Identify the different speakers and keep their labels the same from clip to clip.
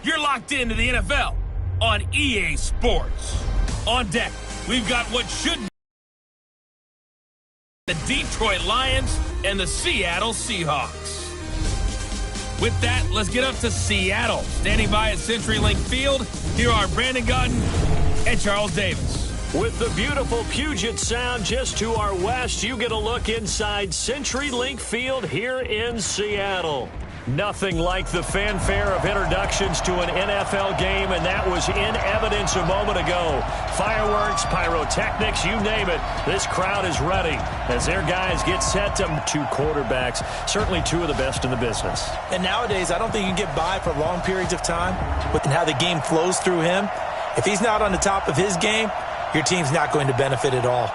Speaker 1: You're locked into the NFL on EA Sports. On deck, we've got what should be the Detroit Lions and the Seattle Seahawks. With that, let's get up to Seattle. Standing by at CenturyLink Field, here are Brandon Gaudin and Charles Davis.
Speaker 2: With the beautiful Puget Sound just to our west, you get a look inside CenturyLink Field here in Seattle. Nothing like the fanfare of introductions to an NFL game, and that was in evidence a moment ago. Fireworks, pyrotechnics, you name it. This crowd is ready as their guys get set to two quarterbacks, certainly two of the best in the business.
Speaker 3: And nowadays, I don't think you can get by for long periods of time with how the game flows through him. If he's not on the top of his game, your team's not going to benefit at all.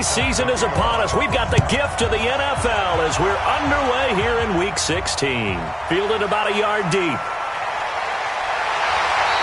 Speaker 2: Season is upon us. We've got the gift of the NFL as we're underway here in Week 16. Fielded about a yard deep.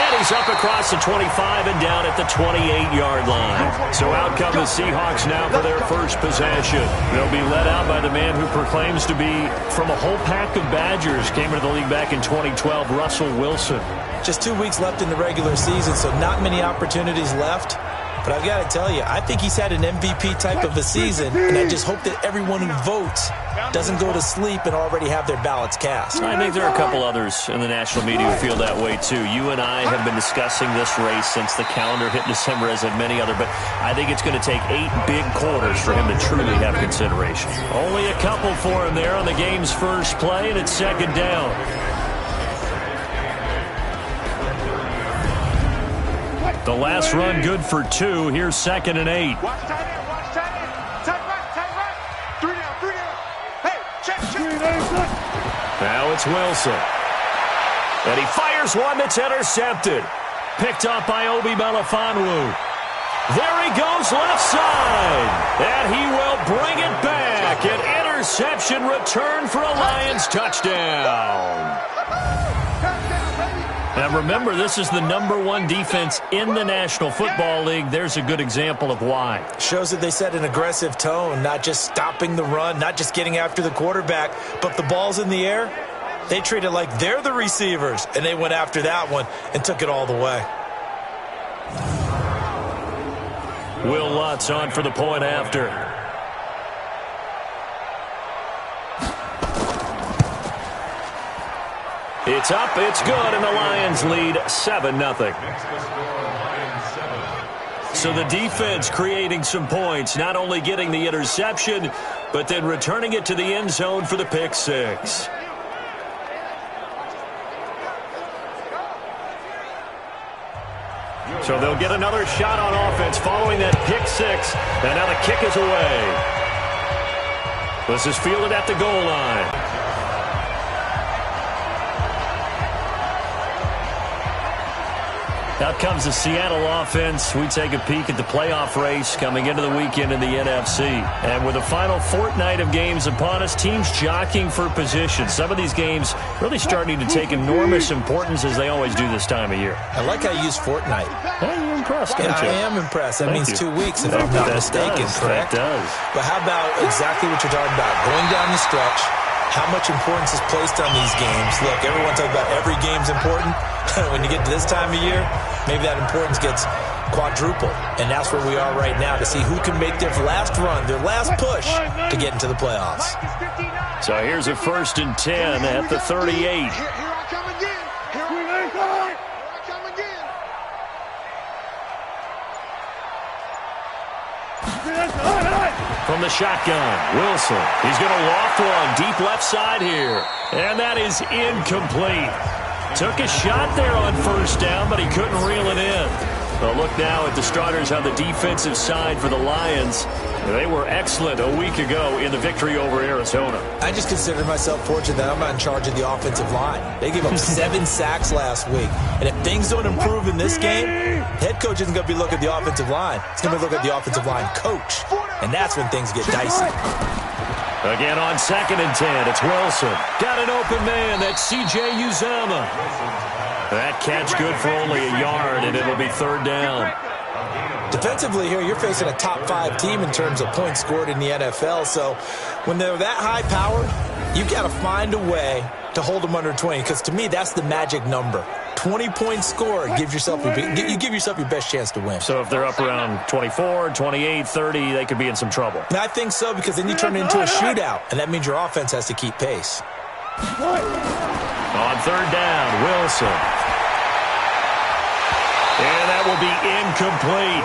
Speaker 2: And he's up across the 25 and down at the 28-yard line. So out come the Seahawks now for their first possession. They'll be led out by the man who proclaims to be from a whole pack of Badgers. Came into the league back in 2012, Russell Wilson.
Speaker 3: Just 2 weeks left in the regular season, so not many opportunities left. But I've got to tell you, I think he's had an MVP type of a season, and I just hope that everyone who votes doesn't go to sleep and already have their ballots cast.
Speaker 2: I think there are a couple others in the national media who feel that way, too. You and I have been discussing this race since the calendar hit December, as have many other, but I think it's going to take 8 big quarters for him to truly have consideration. Only a couple for him there on the game's first play, and it's second down. The last run good for 2. Here's 2nd and 8.
Speaker 4: Watch tight end, watch tight end. Tight right. 3 down. Hey, check.
Speaker 2: Now it's Wilson. And he fires one that's intercepted. Picked up by Obi Melifonwu. There he goes left side. And he will bring it back. An interception return for a Lions touchdown. Now remember, this is the #1 defense in the National Football League. There's a good example of why.
Speaker 3: Shows that they set an aggressive tone, not just stopping the run, not just getting after the quarterback, but the ball's in the air. They treat it like they're the receivers, and they went after that one and took it all the way.
Speaker 2: Will Lutz on for the point after. It's up, it's good, and the Lions lead 7-0. So the defense creating some points, not only getting the interception, but then returning it to the end zone for the pick six. So they'll get another shot on offense following that pick six, and now the kick is away. This is fielded at the goal line. Out comes the Seattle offense. We take a peek at the playoff race coming into the weekend in the NFC. And with the final fortnight of games upon us, teams jockeying for position. Some of these games really starting to take enormous importance as they always do this time of year.
Speaker 3: I like how you use fortnight.
Speaker 2: Well, you're impressed, aren't you?
Speaker 3: I am impressed. That means 2 weeks, if I'm not mistaken, correct?
Speaker 2: That does.
Speaker 3: But how about exactly what you're talking about? Going down the stretch, how much importance is placed on these games? Look, everyone talks about every game's important. When you get to this time of year, maybe that importance gets quadrupled. And that's where we are right now to see who can make their last run, their last push to get into the playoffs.
Speaker 2: So here's a 1st and 10 at the 38.
Speaker 4: Here I come again. Here I come again.
Speaker 2: From the shotgun, Wilson. He's going to loft one deep left side here. And that is incomplete. Took a shot there on 1st down, but he couldn't reel it in. A look now at the starters on the defensive side for the Lions. They were excellent a week ago in the victory over Arizona.
Speaker 3: I just consider myself fortunate that I'm not in charge of the offensive line. They gave up 7 sacks last week. And if things don't improve in this game, head coach isn't going to be looking at the offensive line. He's going to be looking at the offensive line coach. And that's when things get dicey.
Speaker 2: Again on 2nd and 10, it's Wilson. Got an open man, that's C.J. Uzomah. That catch good for only a yard, and it'll be 3rd down.
Speaker 3: Defensively here, you're facing a top 5 team in terms of points scored in the NFL. So when they're that high-powered, you've got to find a way to hold them under 20. Because to me, that's the magic number. 20 points scored, you give yourself your best chance to win.
Speaker 2: So if they're up around 24, 28, 30, they could be in some trouble.
Speaker 3: I think so, because then you turn it into a shootout, and that means your offense has to keep pace.
Speaker 2: On 3rd down, Wilson. And that will be incomplete.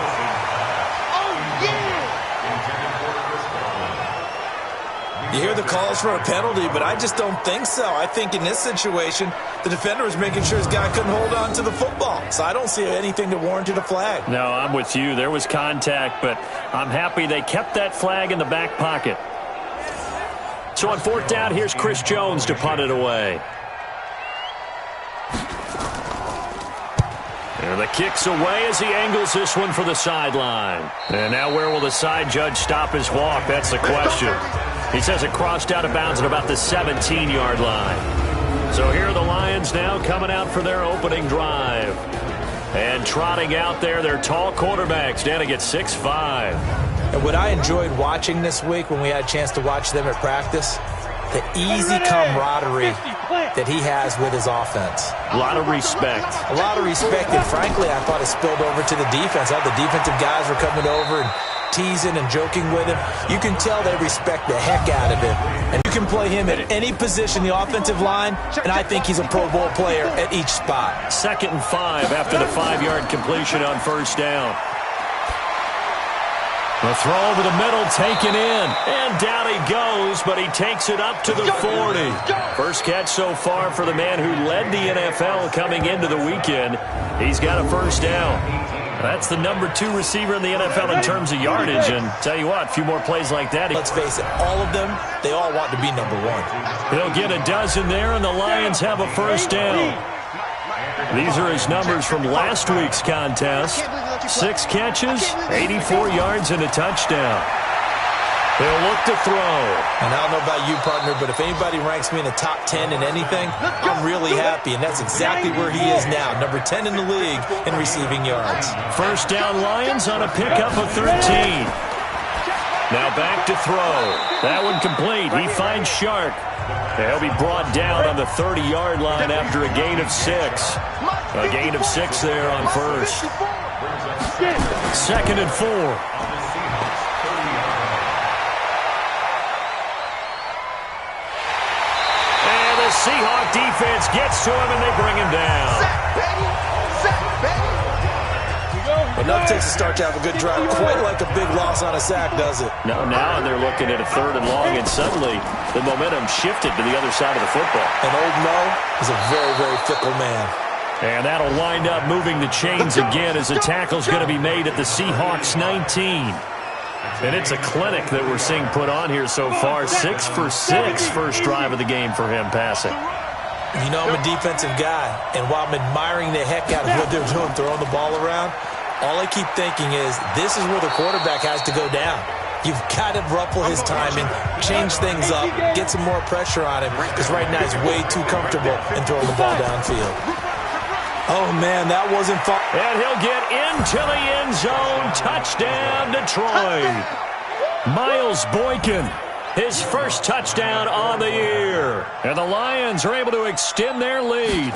Speaker 3: You hear the calls for a penalty, but I just don't think so. I think in this situation, the defender was making sure his guy couldn't hold on to the football. So I don't see anything to warrant a flag.
Speaker 2: No, I'm with you. There was contact, but I'm happy they kept that flag in the back pocket. So on 4th down, here's Chris Jones to punt it away. And the kick's away as he angles this one for the sideline. And now where will the side judge stop his walk? That's the question. He says it crossed out of bounds at about the 17-yard line. So here are the Lions now coming out for their opening drive. And trotting out there, their tall quarterbacks standing at 6'5".
Speaker 3: And what I enjoyed watching this week when we had a chance to watch them at practice, the easy camaraderie that he has with his offense.
Speaker 2: A lot of respect.
Speaker 3: A lot of respect, and frankly, I thought it spilled over to the defense. How the defensive guys were coming over and teasing and joking with him. You can tell they respect the heck out of him. And you can play him at any position, the offensive line, and I think he's a Pro Bowl player at each spot.
Speaker 2: 2nd and 5 after the 5-yard completion on 1st down. The throw over the middle taken in. And down he goes, but he takes it up to the 40. First catch so far for the man who led the NFL coming into the weekend. He's got a 1st down. That's the number 2 receiver in the NFL in terms of yardage. And tell you what, a few more plays like that.
Speaker 3: Let's face it, all of them, they all want to be number 1.
Speaker 2: He'll get a dozen there, and the Lions have a 1st down. These are his numbers from last week's contest. 6 catches, 84 yards, and a touchdown. He'll look to throw.
Speaker 3: And I don't know about you, partner, but if anybody ranks me in the top 10 in anything, I'm really happy, and that's exactly where he is now, number 10 in the league in receiving yards.
Speaker 2: 1st down Lions on a pickup of 13. Now back to throw. That one complete. He finds Shark. He'll be brought down on the 30-yard line after a gain of 6. A gain of 6 there on 1st. 2nd and 4. And the Seahawks defense gets to him, and they bring him down.
Speaker 3: Enough takes a start to have a good drive. Quite like a big loss on a sack, does it?
Speaker 2: No, now they're looking at a 3rd and long, and suddenly the momentum shifted to the other side of the football.
Speaker 3: And Old Mo is a very, very fickle man.
Speaker 2: And that'll wind up moving the chains again as the tackle's going to be made at the Seahawks 19. And it's a clinic that we're seeing put on here so far. 6 for 6 first drive of the game for him passing.
Speaker 3: You know, I'm a defensive guy, and while I'm admiring the heck out of what they're doing, throwing the ball around, all I keep thinking is this is where the quarterback has to go down. You've got to ruffle his timing, change things up, get some more pressure on him, because right now he's way too comfortable in throwing the ball downfield. Oh, man, that wasn't fun.
Speaker 2: And he'll get into the end zone. Touchdown, Detroit. Miles Boykin, his first touchdown on the year. And the Lions are able to extend their lead.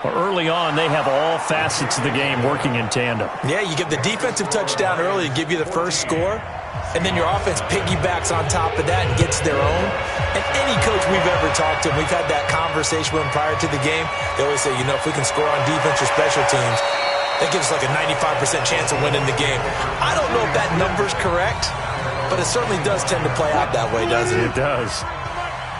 Speaker 2: Early on, they have all facets of the game working in tandem.
Speaker 3: Yeah, you get the defensive touchdown early to give you the first score, and then your offense piggybacks on top of that and gets their own. And any coach we've ever talked to, we've had that conversation with them prior to the game, they always say, you know, if we can score on defense or special teams, that gives us like a 95% chance of winning the game. I don't know if that number's correct, but it certainly does tend to play out that way, doesn't it?
Speaker 2: It does.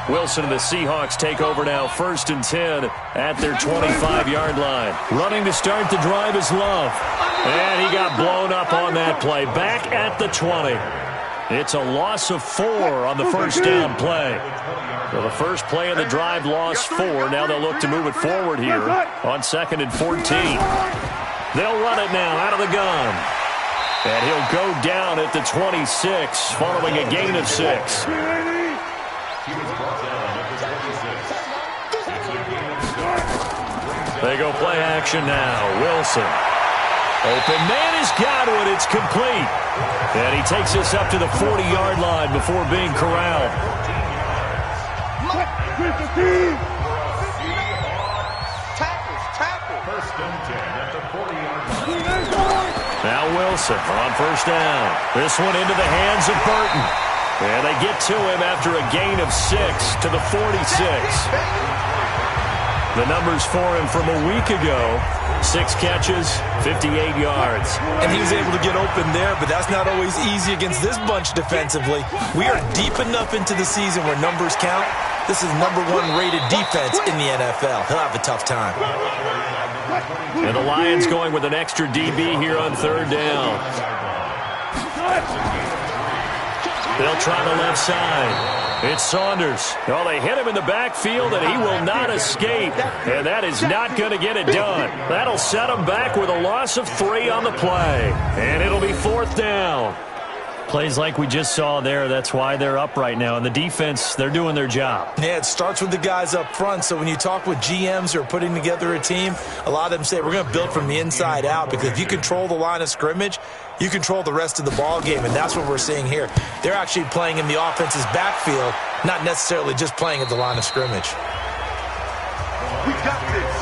Speaker 2: Wilson and the Seahawks take over now, 1st and 10 at their 25-yard line. Running to start the drive is Love. And he got blown up on that play. Back at the 20. It's a loss of 4 on the first down play. So the first play of the drive lost 4. Now they'll look to move it forward here on 2nd and 14. They'll run it now out of the gun. And he'll go down at the 26 following a gain of 6. They go play action now. Wilson. Open man has got it. It's complete. And he takes this up to the 40-yard line before being corralled. Now Wilson on 1st down. This one into the hands of Burton. And they get to him after a gain of 6 to the 46. The numbers for him from a week ago: 6 catches, 58 yards.
Speaker 3: And he was able to get open there, but that's not always easy against this bunch defensively. We are deep enough into the season where numbers count. This is #1 rated defense in the NFL. He'll have a tough time.
Speaker 2: And the Lions going with an extra DB here on 3rd down. They'll try the left side. It's Saunders. Oh, they hit him in the backfield, and he will not escape. And that is not going to get it done. That'll set him back with a loss of 3 on the play. And it'll be 4th down. Plays like we just saw there, that's why they're up right now. And the defense, they're doing their job.
Speaker 3: Yeah, it starts with the guys up front. So when you talk with GMs who are putting together a team, a lot of them say we're going to build from the inside out, because if you control the line of scrimmage, you control the rest of the ball game, and that's what we're seeing here. They're actually playing in the offense's backfield, not necessarily just playing at the line of scrimmage.
Speaker 4: We got this.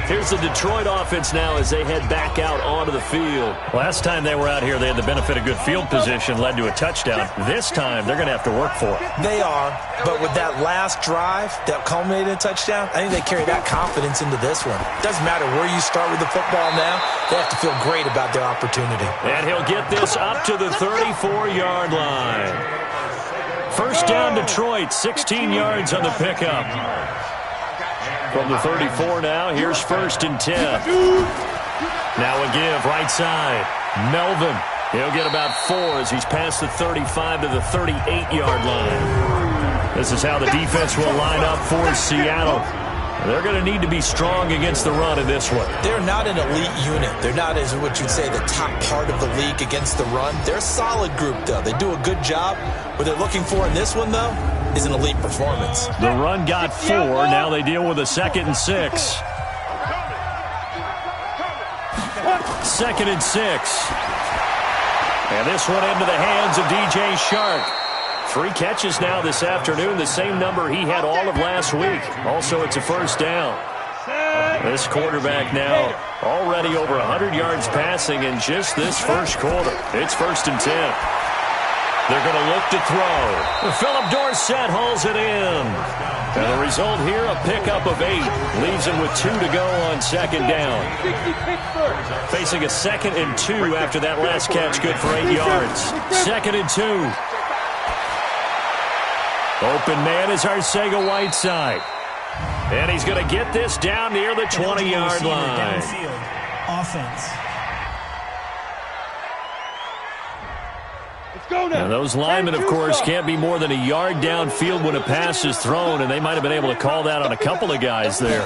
Speaker 2: Here's the Detroit offense now as they head back out onto the field. Last time they were out here, they had the benefit of good field position, led to a touchdown. This time, they're going to have to work for it.
Speaker 3: They are, but with that last drive that culminated in a touchdown, I think they carry that confidence into this one. Doesn't matter where you start with the football now, they have to feel great about their opportunity.
Speaker 2: And he'll get this up to the 34-yard line. 1st down, Detroit, 16 yards on the pickup. From the 34 now, here's 1st and 10. Now a give, right side. Melvin. He'll get about 4 as he's past the 35 to the 38-yard line. This is how the defense will line up for Seattle. They're going to need to be strong against the run in this one.
Speaker 3: They're not an elite unit. They're not, as what you'd say, the top part of the league against the run. They're a solid group, though. They do a good job. What they're looking for in this one, though, is an elite performance.
Speaker 2: The run got 4. Now they deal with a 2nd and 6. 2nd and 6. And this one into the hands of DJ Shark. 3 catches now this afternoon, the same number he had all of last week. Also, it's a 1st down. This quarterback now already over 100 yards passing in just this first quarter. It's 1st and 10. They're going to look to throw. Philip Dorsett hauls it in. And the result here, a pickup of 8. Leaves him with 2 to go on 2nd down. Facing a 2nd and 2 after that last catch, good for 8 yards. 2nd and 2. Open man is Arcega-Whiteside. And he's going to get this down near the 20-yard line.
Speaker 5: Downfield offense.
Speaker 2: And those linemen, of course, can't be more than a yard downfield when a pass is thrown, and they might have been able to call that on a couple of guys there.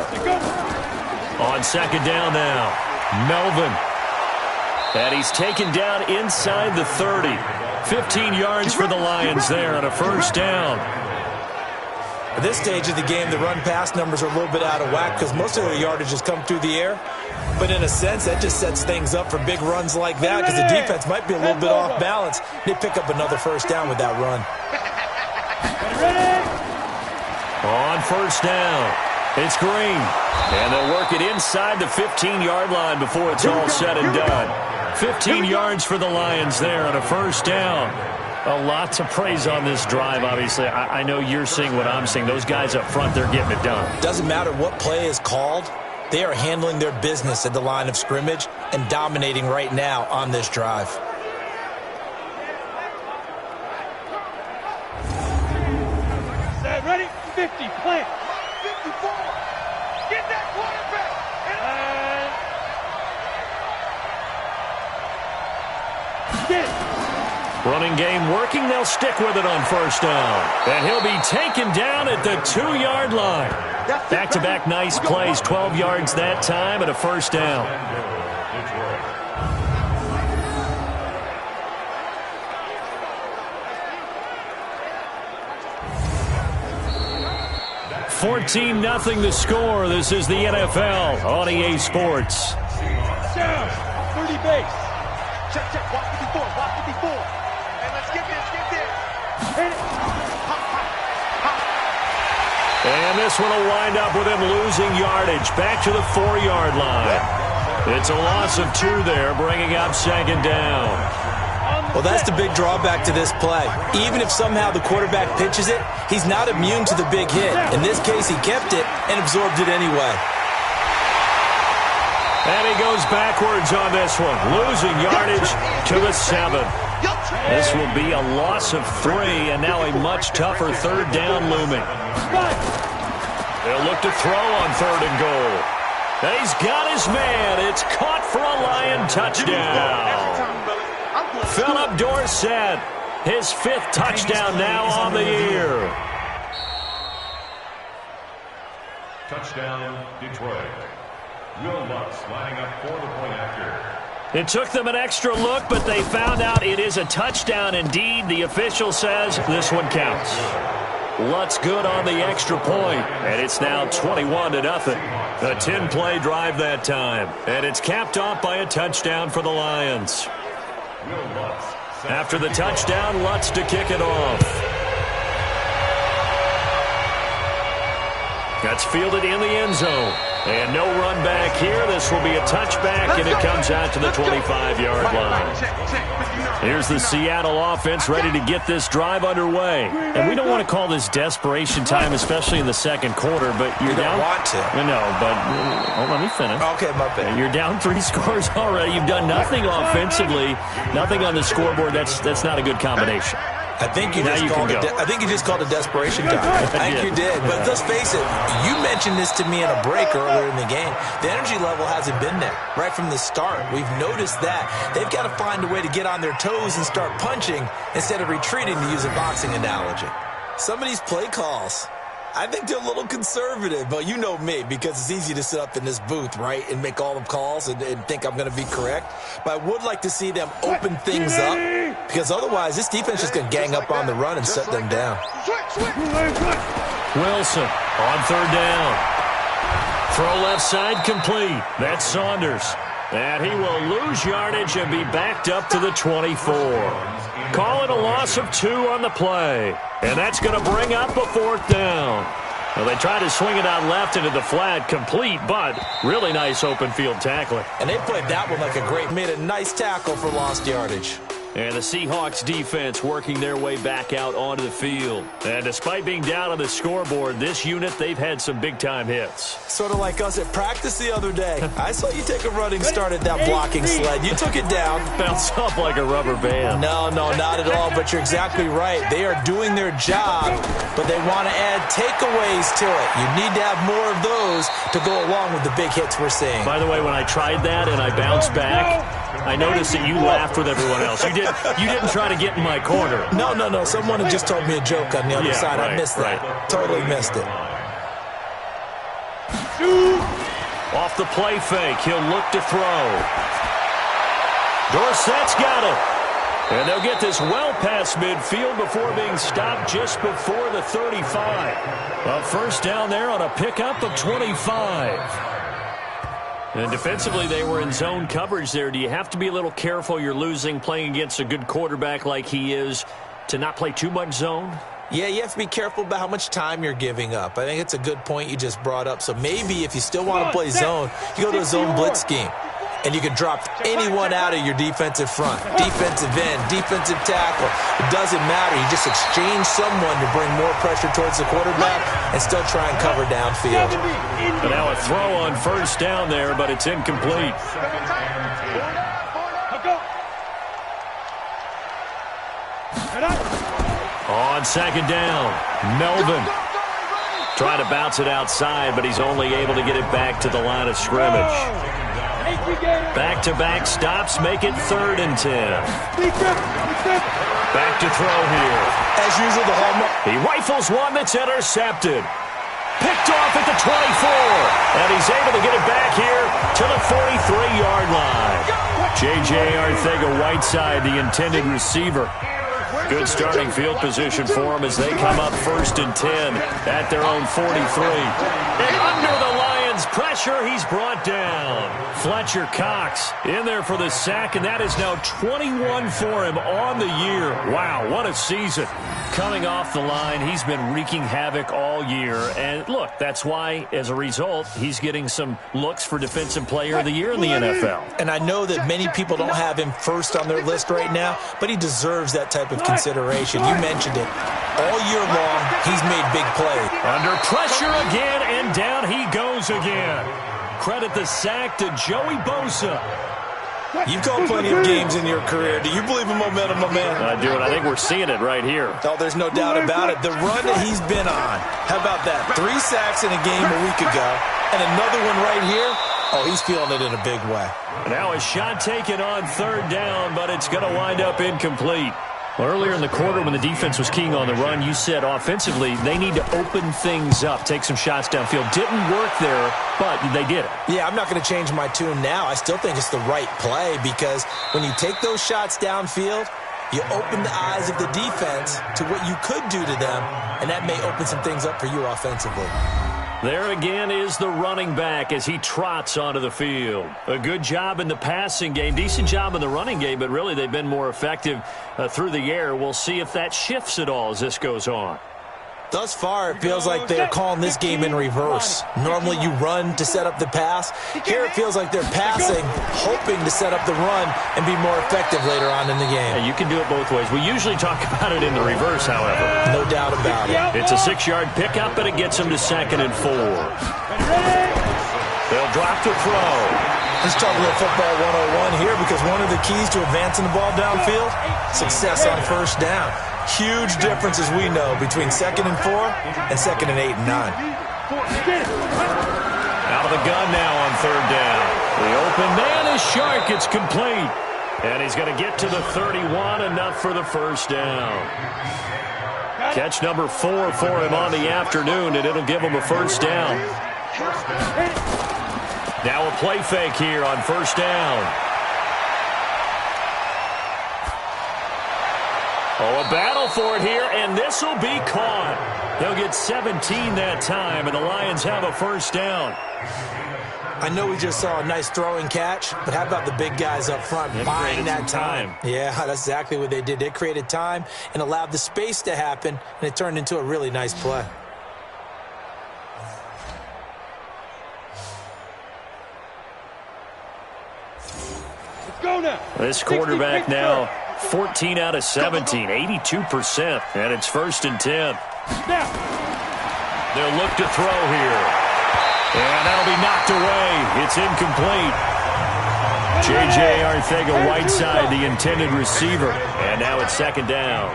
Speaker 2: On 2nd down now, Melvin. And he's taken down inside the 30. 15 yards for the Lions there on a 1st down.
Speaker 3: At this stage of the game, the run-pass numbers are a little bit out of whack because most of their yardage has come through the air. But in a sense, that just sets things up for big runs like that because the defense might be a little bit off balance. They pick up another 1st down with that run.
Speaker 2: On 1st down, it's Green. And they'll work it inside the 15-yard line before it's all said and done. 15 yards for the Lions there on a 1st down. A lot to praise on this drive, obviously. I know you're seeing what I'm seeing. Those guys up front, they're getting it done.
Speaker 3: Doesn't matter what play is called. They are handling their business at the line of scrimmage and dominating right now on this drive.
Speaker 4: 50, plant. 54. Get that quarterback. Get it.
Speaker 2: Running game working. They'll stick with it on first down. And he'll be taken down at the 2-yard line. Back-to-back nice plays. 12 yards that time and a first down. 14-0 the score. This is the NFL on EA Sports.
Speaker 4: Down. 30 base. Check, check. Walk 54. Walk 54. And let's get this. Get this. Hit it. Hop, hop, hop.
Speaker 2: And this one will wind up with him losing yardage. Back to the 4-yard line. It's a loss of 2 there, bringing up second down.
Speaker 3: Well, that's the big drawback to this play. Even if somehow the quarterback pitches it, he's not immune to the big hit. In this case, he kept it and absorbed it anyway.
Speaker 2: And he goes backwards on this one, losing yardage to the 7. This will be a loss of 3, and now a much tougher third down looming. They'll look to throw on 3rd and goal. And he's got his man. It's caught for a Lion touchdown. Philip Dorsett, his 5th touchdown now on the year.
Speaker 6: Touchdown, Detroit. Will Lutz lining up for the point after.
Speaker 2: It took them an extra look, but they found out it is a touchdown indeed. The official says this one counts. Lutz good on the extra point, and it's now 21-0. A 10-play drive that time, and it's capped off by a touchdown for the Lions. After the touchdown, Lutz to kick it off. That's fielded in the end zone. And no run back here. This will be a touchback, and it comes out to the 25-yard line. Here's the Seattle offense ready to get this drive underway. And we don't want to call this desperation time, especially in the second quarter, but you're down.
Speaker 3: You don't want to.
Speaker 2: No, but let me finish.
Speaker 3: Okay, my bad.
Speaker 2: You're down 3 scores already. You've done nothing offensively, nothing on the scoreboard. That's not a good combination.
Speaker 3: I think you just called it desperation time. I think you did. But let's face it, you mentioned this to me in a break earlier in the game. The energy level hasn't been there right from the start. We've noticed that. They've got to find a way to get on their toes and start punching instead of retreating, to use a boxing analogy. Some of these play calls, I think they're a little conservative, but you know me, because it's easy to sit up in this booth, right, and make all the calls and think I'm going to be correct. But I would like to see them open things up, because otherwise this defense is going to gang up on the run and shut them down.
Speaker 2: Wilson on 3rd down. Throw left side complete. That's Saunders. And he will lose yardage and be backed up to the 24. Call it a loss of 2 on the play. And that's going to bring up a 4th down. Well, they tried to swing it out left into the flat, complete, but really nice open field tackling.
Speaker 3: And they played that one like a great, made a nice tackle for lost yardage.
Speaker 2: And the Seahawks defense working their way back out onto the field. And despite being down on the scoreboard, this unit, they've had some big-time hits.
Speaker 3: Sort of like us at practice the other day. I saw you take a running start at that blocking sled. You took it down.
Speaker 2: Bounced off like a rubber band.
Speaker 3: No, not at all, but you're exactly right. They are doing their job, but they want to add takeaways to it. You need to have more of those to go along with the big hits we're seeing.
Speaker 2: By the way, when I tried that and I bounced back, I noticed that you laughed with everyone else. You didn't try to get in my corner.
Speaker 3: No. Someone had just told me a joke on the other side.
Speaker 2: Right,
Speaker 3: I missed that.
Speaker 2: Right.
Speaker 3: Totally missed it.
Speaker 2: Off the play fake, he'll look to throw. Dorsett's got it. And they'll get this well past midfield before being stopped just before the 35. A first down there on a pickup of 25. And defensively, they were in zone coverage there. Do you have to be a little careful? You're losing, playing against a good quarterback like he is, to not play too much zone?
Speaker 3: Yeah, you have to be careful about how much time you're giving up. I think it's a good point you just brought up. So maybe if you still want to play zone, you go to a zone blitz scheme. And you can drop anyone out of your defensive front, defensive end, defensive tackle. It doesn't matter. You just exchange someone to bring more pressure towards the quarterback and still try and cover downfield.
Speaker 2: And now a throw on first down there, but it's incomplete. On second down, Melvin. Trying to bounce it outside, but he's only able to get it back to the line of scrimmage. Back-to-back stops make it 3rd and 10. Back to throw here.
Speaker 3: As usual, the hallmark.
Speaker 2: He rifles one that's intercepted. Picked off at the 24. And he's able to get it back here to the 43-yard line. J.J. Arcega-Whiteside, the intended receiver. Good starting field position for him as they come up 1st and 10 at their own 43. And under the Lions' pressure, he's brought down. Fletcher Cox in there for the sack, and that is now 21 for him on the year. Wow, what a season. Coming off the line, he's been wreaking havoc all year. And look, that's why, as a result, he's getting some looks for Defensive Player of the Year in the NFL.
Speaker 3: And I know that many people don't have him first on their list right now, but he deserves that type of consideration. You mentioned it. All year long, he's made big plays.
Speaker 2: Under pressure again, and down he goes again. Credit the sack to Joey Bosa.
Speaker 3: You've called plenty of games in your career. Do you believe in momentum, my man?
Speaker 2: I do, and I think we're seeing it right here.
Speaker 3: Oh, there's no doubt about it. The run that he's been on. How about that? 3 sacks in a game a week ago, and another one right here. Oh, he's feeling it in a big way.
Speaker 2: Now a shot taken on 3rd down, but it's going to wind up incomplete. Well, earlier in the quarter when the defense was keying on the run, you said offensively they need to open things up, take some shots downfield. Didn't work there, but they did it.
Speaker 3: Yeah, I'm not going to change my tune now. I still think it's the right play because when you take those shots downfield, you open the eyes of the defense to what you could do to them, and that may open some things up for you offensively.
Speaker 2: There again is the running back as he trots onto the field. A good job in the passing game, decent job in the running game, but really they've been more effective through the air. We'll see if that shifts at all as this goes on.
Speaker 3: Thus far, it feels like they're calling this game in reverse. Normally you run to set up the pass. Here it feels like they're passing, hoping to set up the run and be more effective later on in the game.
Speaker 2: Yeah, you can do it both ways. We usually talk about it in the reverse, however.
Speaker 3: No doubt about it.
Speaker 2: It's a 6-yard pickup, and it gets them to 2nd and 4. They'll drop to throw.
Speaker 3: Let's talk a little football 101 here because one of the keys to advancing the ball downfield, success on 1st down. Huge difference, as we know, between 2nd and 4 and 2nd and 8 and 9.
Speaker 2: Out of the gun now on 3rd down. The open man is Shark. It's complete. And he's going to get to the 31, enough for the 1st down. Catch number 4 for him on the afternoon, and it'll give him a 1st down. Now a play fake here on 1st down. Oh, a battle for it here, and this will be caught. They'll get 17 that time, and the Lions have a 1st down.
Speaker 3: I know we just saw a nice throwing catch, but how about the big guys up front buying that time? Yeah, that's exactly what they did. They created time and allowed the space to happen, and it turned into a really nice play.
Speaker 4: Let's go now.
Speaker 2: This quarterback now 14 out of 17, 82%, and it's 1st and 10.
Speaker 4: Now.
Speaker 2: They'll look to throw here. And that'll be knocked away. It's incomplete. J.J. Arcega-Whiteside, the intended receiver. And now it's 2nd down.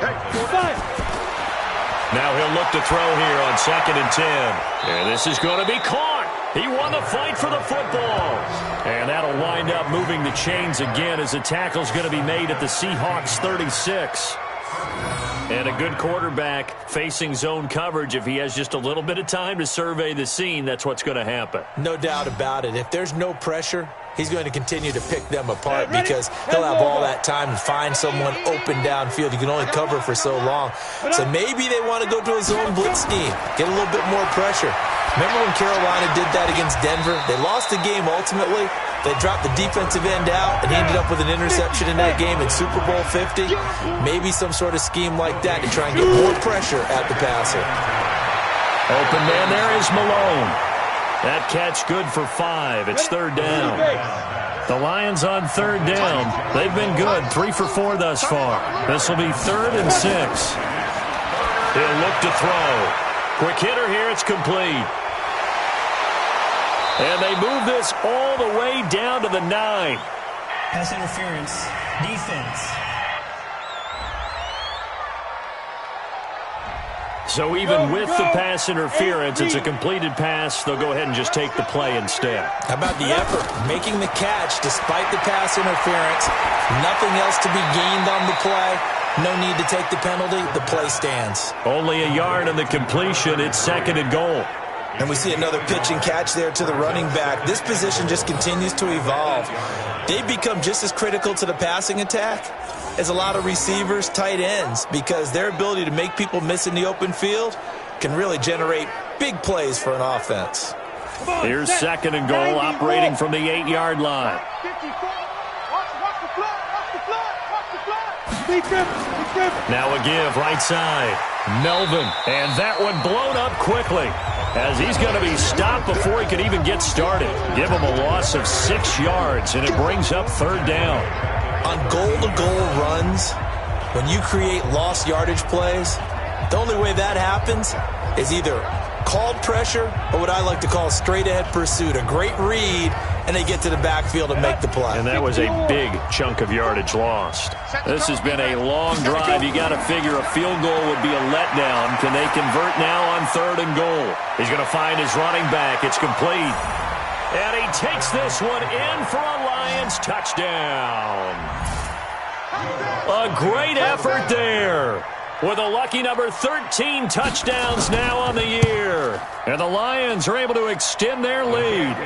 Speaker 2: Now he'll look to throw here on 2nd and 10. And this is going to be caught. He won the fight for the football. And that'll wind up moving the chains again as the tackle's going to be made at the Seahawks 36. And a good quarterback facing zone coverage. If he has just a little bit of time to survey the scene, that's what's going to happen.
Speaker 3: No doubt about it. If there's no pressure, he's going to continue to pick them apart because he'll have all that time to find someone open downfield. You can only cover for so long. So maybe they want to go to a zone blitz scheme, get a little bit more pressure. Remember when Carolina did that against Denver? They lost the game ultimately. They dropped the defensive end out, and he ended up with an interception in that game in Super Bowl 50. Maybe some sort of scheme like that to try and get more pressure at the passer.
Speaker 2: Open man there is Malone. That catch good for 5. It's 3rd down. The Lions on 3rd down. They've been good, 3 for 4 thus far. This will be 3rd and 6. He'll look to throw. Quick hitter here, it's complete. And they move this all the way down to the 9.
Speaker 5: Pass interference. Defense.
Speaker 2: So even with the pass interference, it's a completed pass. They'll go ahead and just take the play instead.
Speaker 3: How about the effort? Making the catch despite the pass interference. Nothing else to be gained on the play. No need to take the penalty. The play stands.
Speaker 2: Only a yard on the completion. It's 2nd and goal.
Speaker 3: And we see another pitch and catch there to the running back. This position just continues to evolve. They become just as critical to the passing attack as a lot of receivers, tight ends, because their ability to make people miss in the open field can really generate big plays for an offense.
Speaker 2: Here's 2nd and goal, operating from the 8-yard line. Now a give, right side. Melvin, and that one blown up quickly, as he's going to be stopped before he can even get started. Give him a loss of 6 yards, and it brings up 3rd down.
Speaker 3: On goal-to-goal runs, when you create lost yardage plays, the only way that happens is either called pressure or what I like to call straight-ahead pursuit. A great read, and they get to the backfield and make the play.
Speaker 2: And that was a big chunk of yardage lost. This has been a long drive. You got to figure a field goal would be a letdown. Can they convert now on 3rd and goal? He's going to find his running back. It's complete. And he takes this one in for a Lions touchdown. A great effort there, with a lucky number 13 touchdowns now on the year. And the Lions are able to extend their lead.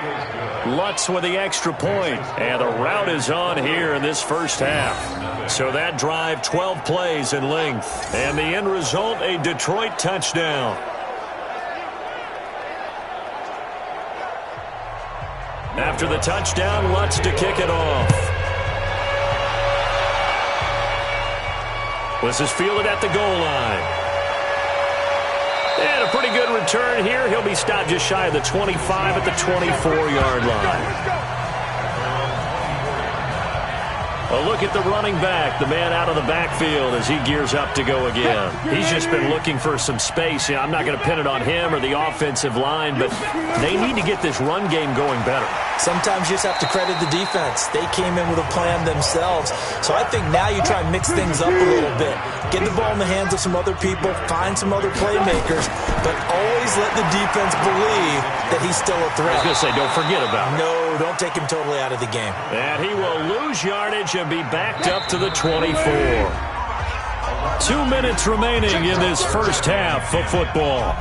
Speaker 2: Lutz with the extra point. And the route is on here in this first half. So that drive, 12 plays in length. And the end result, a Detroit touchdown. After the touchdown, Lutz to kick it off. This is fielded at the goal line. And a pretty good return here. He'll be stopped just shy of the 25 at the 24-yard line. A look at the running back, the man out of the backfield as he gears up to go again. He's just been looking for some space. I'm not going to pin it on him or the offensive line, but they need to get this run game going better.
Speaker 3: Sometimes you just have to credit the defense. They came in with a plan themselves. So I think now you try and mix things up a little bit. Get the ball in the hands of some other people, find some other playmakers, but always let the defense believe that he's still a threat.
Speaker 2: I was going to say, don't forget about it.
Speaker 3: No, don't take him totally out of the game.
Speaker 2: And he will lose yardage and be backed up to the 24. 2 minutes remaining in this first half of football.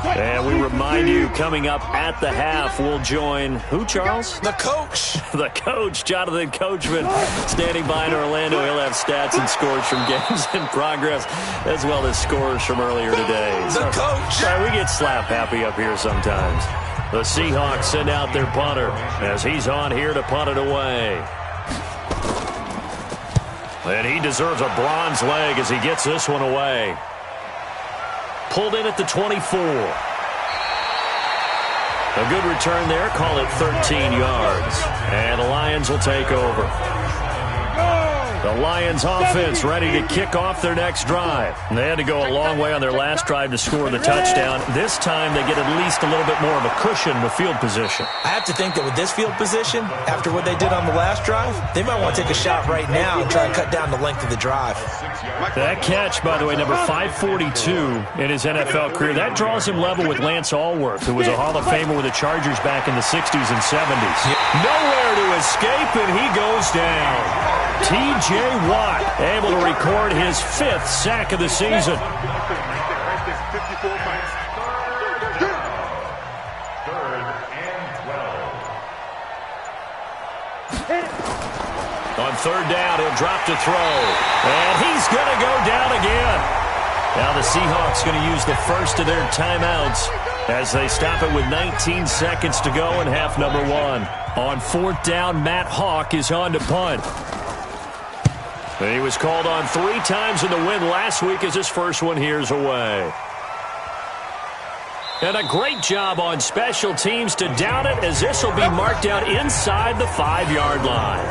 Speaker 2: And we remind you, coming up at the half, we'll join who, Charles?
Speaker 3: The coach.
Speaker 2: The coach, Jonathan Coachman, standing by in Orlando. He'll have stats and scores from games in progress, as well as scores from earlier today.
Speaker 3: The coach.
Speaker 2: Sorry, we get slap happy up here sometimes. The Seahawks send out their punter as he's on here to punt it away. And he deserves a bronze leg as he gets this one away. Pulled in at the 24. A good return there. Call it 13 yards. And the Lions will take over. The Lions offense ready to kick off their next drive. And they had to go a long way on their last drive to score the touchdown. This time they get at least a little bit more of a cushion with field position.
Speaker 3: I have to think that with this field position, after what they did on the last drive, they might want to take a shot right now and try and cut down the length of the drive.
Speaker 2: That catch, by the way, number 542 in his NFL career, that draws him level with Lance Allworth, who was a Hall of Famer with the Chargers back in the 60s and 70s. Nowhere to escape, and he goes down. T.J. Watt able to record his 5th sack of the season. On 3rd down, he'll drop to throw. And he's going to go down again. Now the Seahawks going to use the first of their timeouts as they stop it with 19 seconds to go in half number 1. On 4th down, Matt Hawk is on to punt. And he was called on 3 times in the win last week as his first one here's away. And a great job on special teams to down it, as this will be marked out inside the 5-yard line.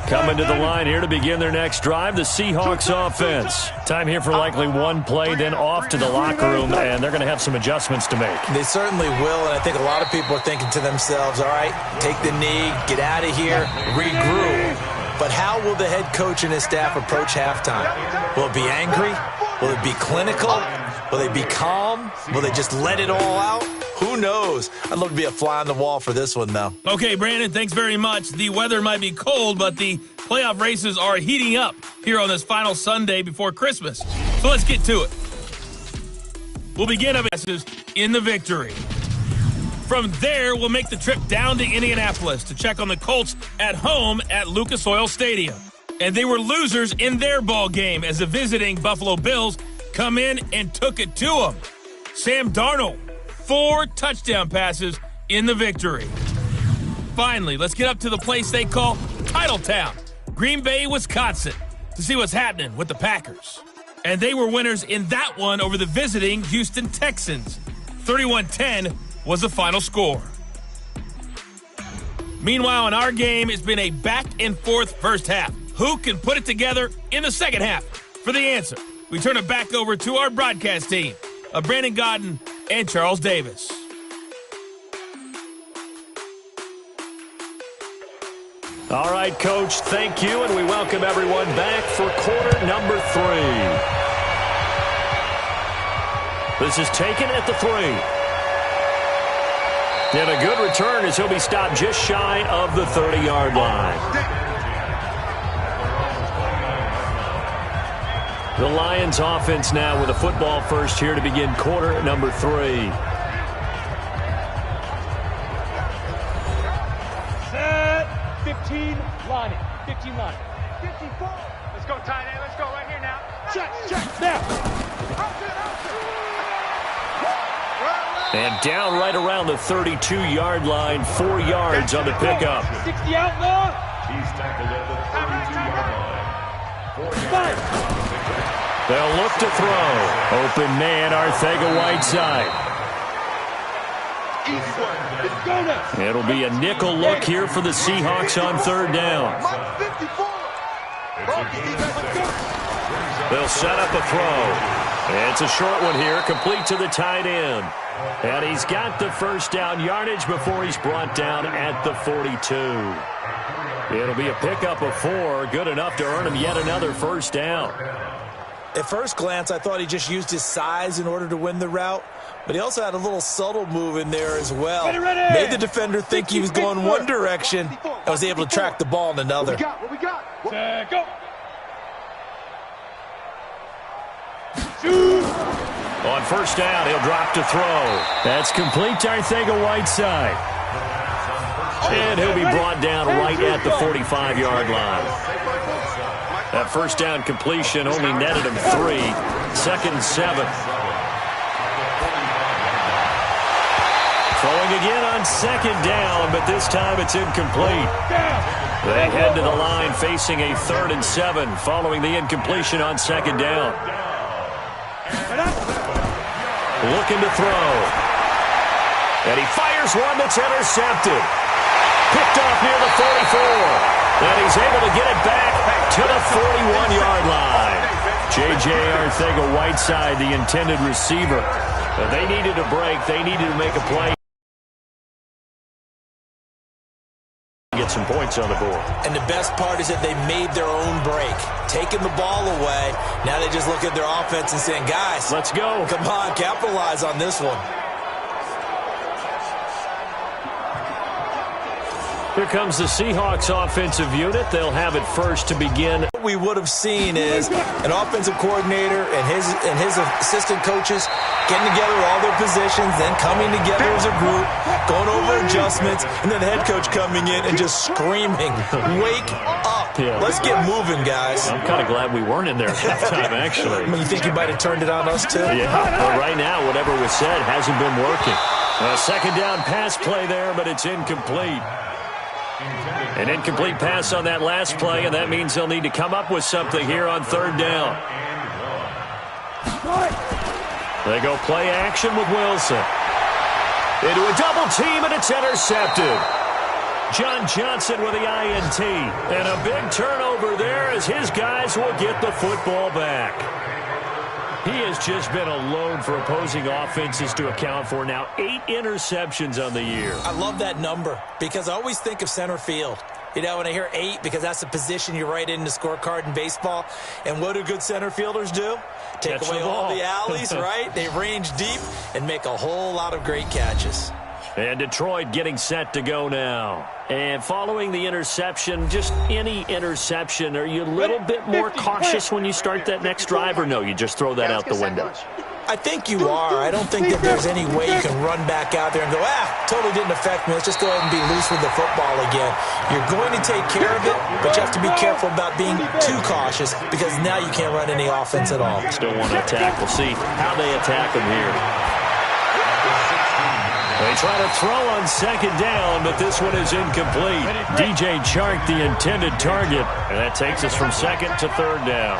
Speaker 2: Coming to the line here to begin their next drive, the Seahawks offense. Time here for likely one play, then off to the locker room, and they're going to have some adjustments to make.
Speaker 3: They certainly will, and I think a lot of people are thinking to themselves, all right, take the knee, get out of here, regroup. But how will the head coach and his staff approach halftime? Will it be angry? Will it they be clinical? Will they be calm? Will they just let it all out? Who knows? I'd love to be a fly on the wall for this one, though.
Speaker 1: Okay, Brandon, thanks very much. The weather might be cold, but the playoff races are heating up here on this final Sunday before Christmas. So let's get to it. We'll begin in the victory. From there, we'll make the trip down to Indianapolis to check on the Colts at home at Lucas Oil Stadium. And they were losers in their ball game as the visiting Buffalo Bills come in and took it to them. Sam Darnold, 4 touchdown passes in the victory. Finally, let's get up to the place they call Titletown, Green Bay, Wisconsin, to see what's happening with the Packers. And they were winners in that one over the visiting Houston Texans. 31-10 was the final score. Meanwhile, in our game, it's been a back-and-forth first half. Who can put it together in the second half? For the answer, we turn it back over to our broadcast team of Brandon Gaudin and Charles Davis.
Speaker 2: All right, Coach, thank you, and we welcome everyone back for quarter number 3. This is taken at the 3. And a good return as he'll be stopped just shy of the 30-yard line. The Lions offense now with a football first here to begin quarter number 3.
Speaker 4: Set. 15 line. 15 line. 54. Let's go, tight end. Let's go right here now. Check. Now.
Speaker 2: And down right around the 32-yard line, 4 yards on the pickup.
Speaker 4: 60 out long.
Speaker 6: He's tackled at the 32-yard line. 4 yards.
Speaker 2: They'll look to throw. Open man, Arcega-Whiteside. It'll be a nickel look here for the Seahawks on third down. They'll set up a throw. It's a short one here, complete to the tight end. And he's got the first down yardage before he's brought down at the 42. It'll be a pickup of 4, good enough to earn him yet another first down.
Speaker 3: At first glance, I thought he just used his size in order to win the route, but he also had a little subtle move in there as well.
Speaker 4: Ready.
Speaker 3: Made the defender think he was going one direction and was able to track the ball in another.
Speaker 4: What we got? Go. Shoot.
Speaker 2: On first down, he'll drop to throw. That's complete to Arcega-Whiteside. And he'll be brought down right at the 45-yard line. That first down completion only netted him 3. Second and 7. Throwing again on second down, but this time it's incomplete. They head to the line facing a 3rd and 7 following the incompletion on second down. Looking to throw. And he fires one that's intercepted. Picked off near the 44. And he's able to get it back to the 41-yard line. J.J. Arcega-Whiteside, the intended receiver. But they needed a break. They needed to make a play. Get some points on the board.
Speaker 3: And the best part is that they made their own break. Taking the ball away. Now they just look at their offense and saying, guys,
Speaker 2: let's go.
Speaker 3: Come on, capitalize on this one.
Speaker 2: Here comes the Seahawks offensive unit. They'll have it first to begin.
Speaker 3: What we would have seen is an offensive coordinator and his assistant coaches getting together all their positions, then coming together as a group, going over adjustments, and then the head coach coming in and just screaming, wake up. Yeah. Let's get moving, guys.
Speaker 2: I'm kind of glad we weren't in there at halftime, actually.
Speaker 3: You think you might have turned it on us, too?
Speaker 2: Yeah, but right now, whatever was said hasn't been working. A second down pass play there, but it's incomplete. An incomplete pass on that last play, and that means they'll need to come up with something here on third down. They go play action with Wilson. Into a double team, and it's intercepted. John Johnson with the INT. And a big turnover there as his guys will get the football back. He has just been a load for opposing offenses to account for. Now 8 interceptions on the year.
Speaker 3: I love that number because I always think of center field. You know, when I hear 8, because that's the position you write in the scorecard in baseball. And what do good center fielders do? Take away all the alleys, right? They range deep and make a whole lot of great catches.
Speaker 2: And Detroit getting set to go now. And following the interception, just any interception, are you a little bit more cautious when you start that next drive, or no, you just throw that out the window?
Speaker 3: I think you are. I don't think that there's any way you can run back out there and go, totally didn't affect me. Let's just go ahead and be loose with the football again. You're going to take care of it, but you have to be careful about being too cautious because now you can't run any offense at all.
Speaker 2: Still want to attack. We'll see how they attack them here. They try to throw on second down, but this one is incomplete. DJ Chark, the intended target, and that takes us from second to third down.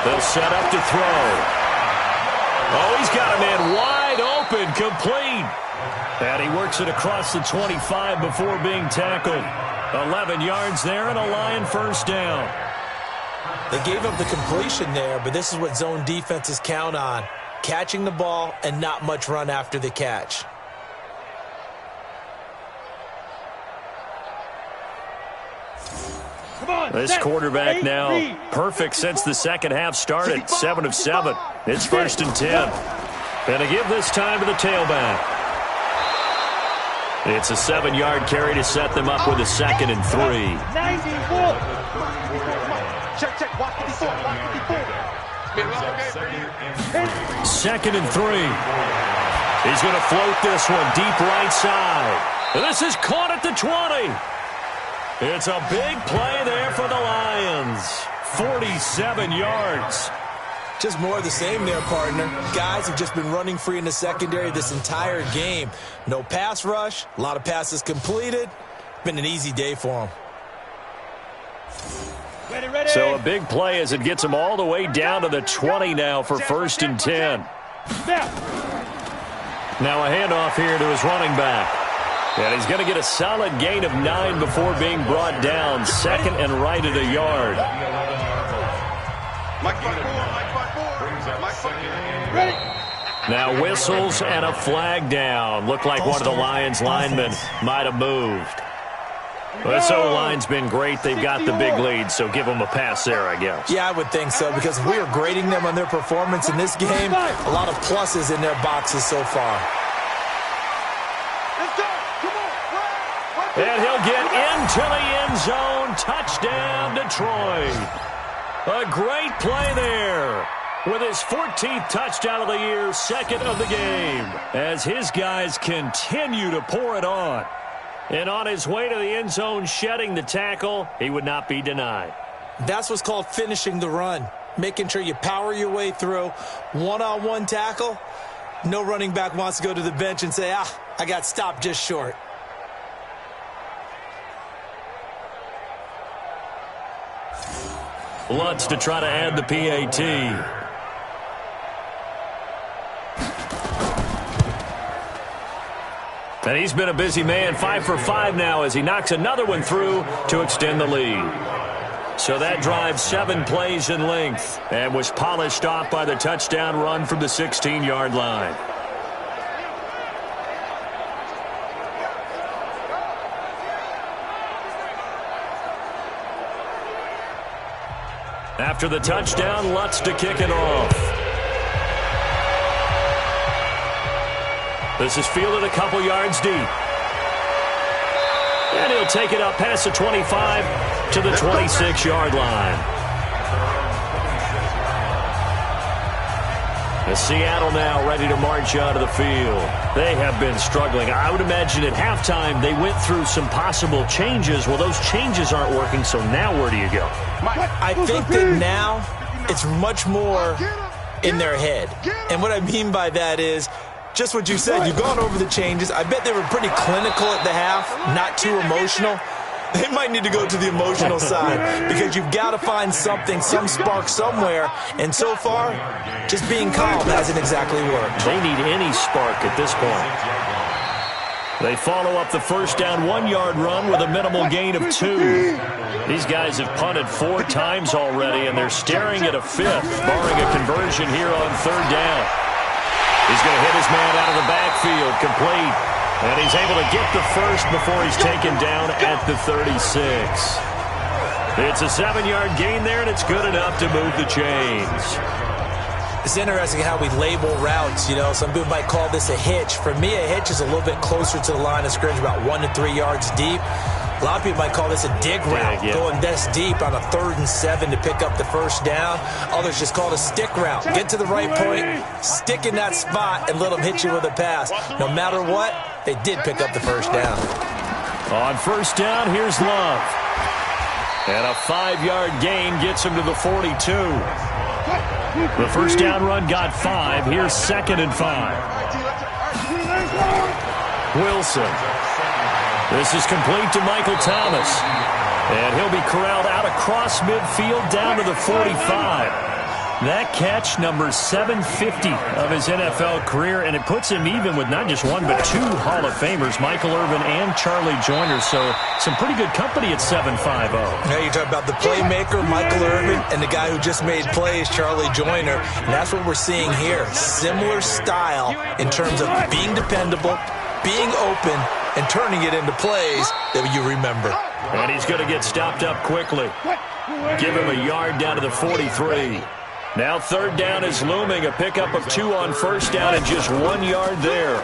Speaker 2: They'll set up to throw. Oh, he's got a man wide open, complete. And he works it across the 25 before being tackled. 11 yards there and a Lion first down.
Speaker 3: They gave up the completion there, but this is what zone defenses count on. Catching the ball and not much run after the catch.
Speaker 2: This quarterback now perfect since the second half started. 7 of 7. It's 1st and 10. And to give this time to the tailback. It's a 7-yard carry to set them up with a 2nd and 3.
Speaker 4: Check. Watch 54.
Speaker 2: 2nd and 3. He's going to float this one deep right side. And this is caught at the 20. It's a big play there for the Lions. 47 yards.
Speaker 3: Just more of the same there, partner. Guys have just been running free in the secondary this entire game. No pass rush, a lot of passes completed. Been an easy day for them.
Speaker 4: Ready.
Speaker 2: So a big play as it gets them all the way down to the 20 now for 1st and 10. Now a handoff here to his running back. And he's going to get a solid gain of 9 before being brought down. 2nd and right at a yard. Now whistles and a flag down. Looked like one of the Lions linemen might have moved. This O-line's been great. They've got the big lead, so give them a pass there, I guess.
Speaker 3: Yeah, I would think so, because if we are grading them on their performance in this game, a lot of pluses in their boxes so far.
Speaker 2: And he'll get into the end zone. Touchdown, Detroit. A great play there. With his 14th touchdown of the year, 2nd of the game. As his guys continue to pour it on. And on his way to the end zone, shedding the tackle, he would not be denied.
Speaker 3: That's what's called finishing the run. Making sure you power your way through. One-on-one tackle. No running back wants to go to the bench and say, I got stopped just short.
Speaker 2: Lutz to try to add the PAT. And he's been a busy man, 5 for 5 now as he knocks another one through to extend the lead. So that drive 7 plays in length and was polished off by the touchdown run from the 16-yard line. After the touchdown, Lutz to kick it off. This is fielded a couple yards deep. And he'll take it up past the 25 to the 26-yard line. The Seattle now ready to march out of the field. They have been struggling. I would imagine at halftime they went through some possible changes. Well, those changes aren't working, so now where do you go?
Speaker 3: I think that now it's much more in their head. And what I mean by that is just what you said. You've gone over the changes. I bet they were pretty clinical at the half, not too emotional. They might need to go to the emotional side because you've got to find something, some spark somewhere. And so far, just being calm hasn't exactly worked.
Speaker 2: They need any spark at this point. They follow up the first down 1-yard run with a minimal gain of 2. These guys have punted 4 times already, and they're staring at a 5th, barring a conversion here on 3rd down. He's going to hit his man out of the backfield, complete. And he's able to get the first before he's taken down at the 36. It's a 7-yard gain there, and it's good enough to move the chains.
Speaker 3: It's interesting how we label routes. You know, some people might call this a hitch. For me, a hitch is a little bit closer to the line of scrimmage, about 1 to 3 yards deep. A lot of people might call this a dig route, going this deep on a 3rd and 7 to pick up the first down. Others just call it a stick route. Get to the right point, stick in that spot, and let them hit you with a pass. No matter what, they did pick up the first down.
Speaker 2: On first down, here's Love. And a 5-yard gain gets him to the 42. The first down run got 5. Here's 2nd and 5. Wilson. This is complete to Michael Thomas. And he'll be corralled out across midfield down to the 45. That catch, number 750 of his NFL career, and it puts him even with not just one but 2 Hall of Famers, Michael Irvin and Charlie Joyner. So some pretty good company at 7.50.
Speaker 3: Now you talk about the playmaker, Michael Irvin, and the guy who just made plays, Charlie Joyner. And that's what we're seeing here. Similar style in terms of being dependable, being open, and turning it into plays that you remember.
Speaker 2: And he's going to get stopped up quickly. Give him a yard down to the 43. Now 3rd down is looming. A pickup of 2 on first down and just 1 yard there.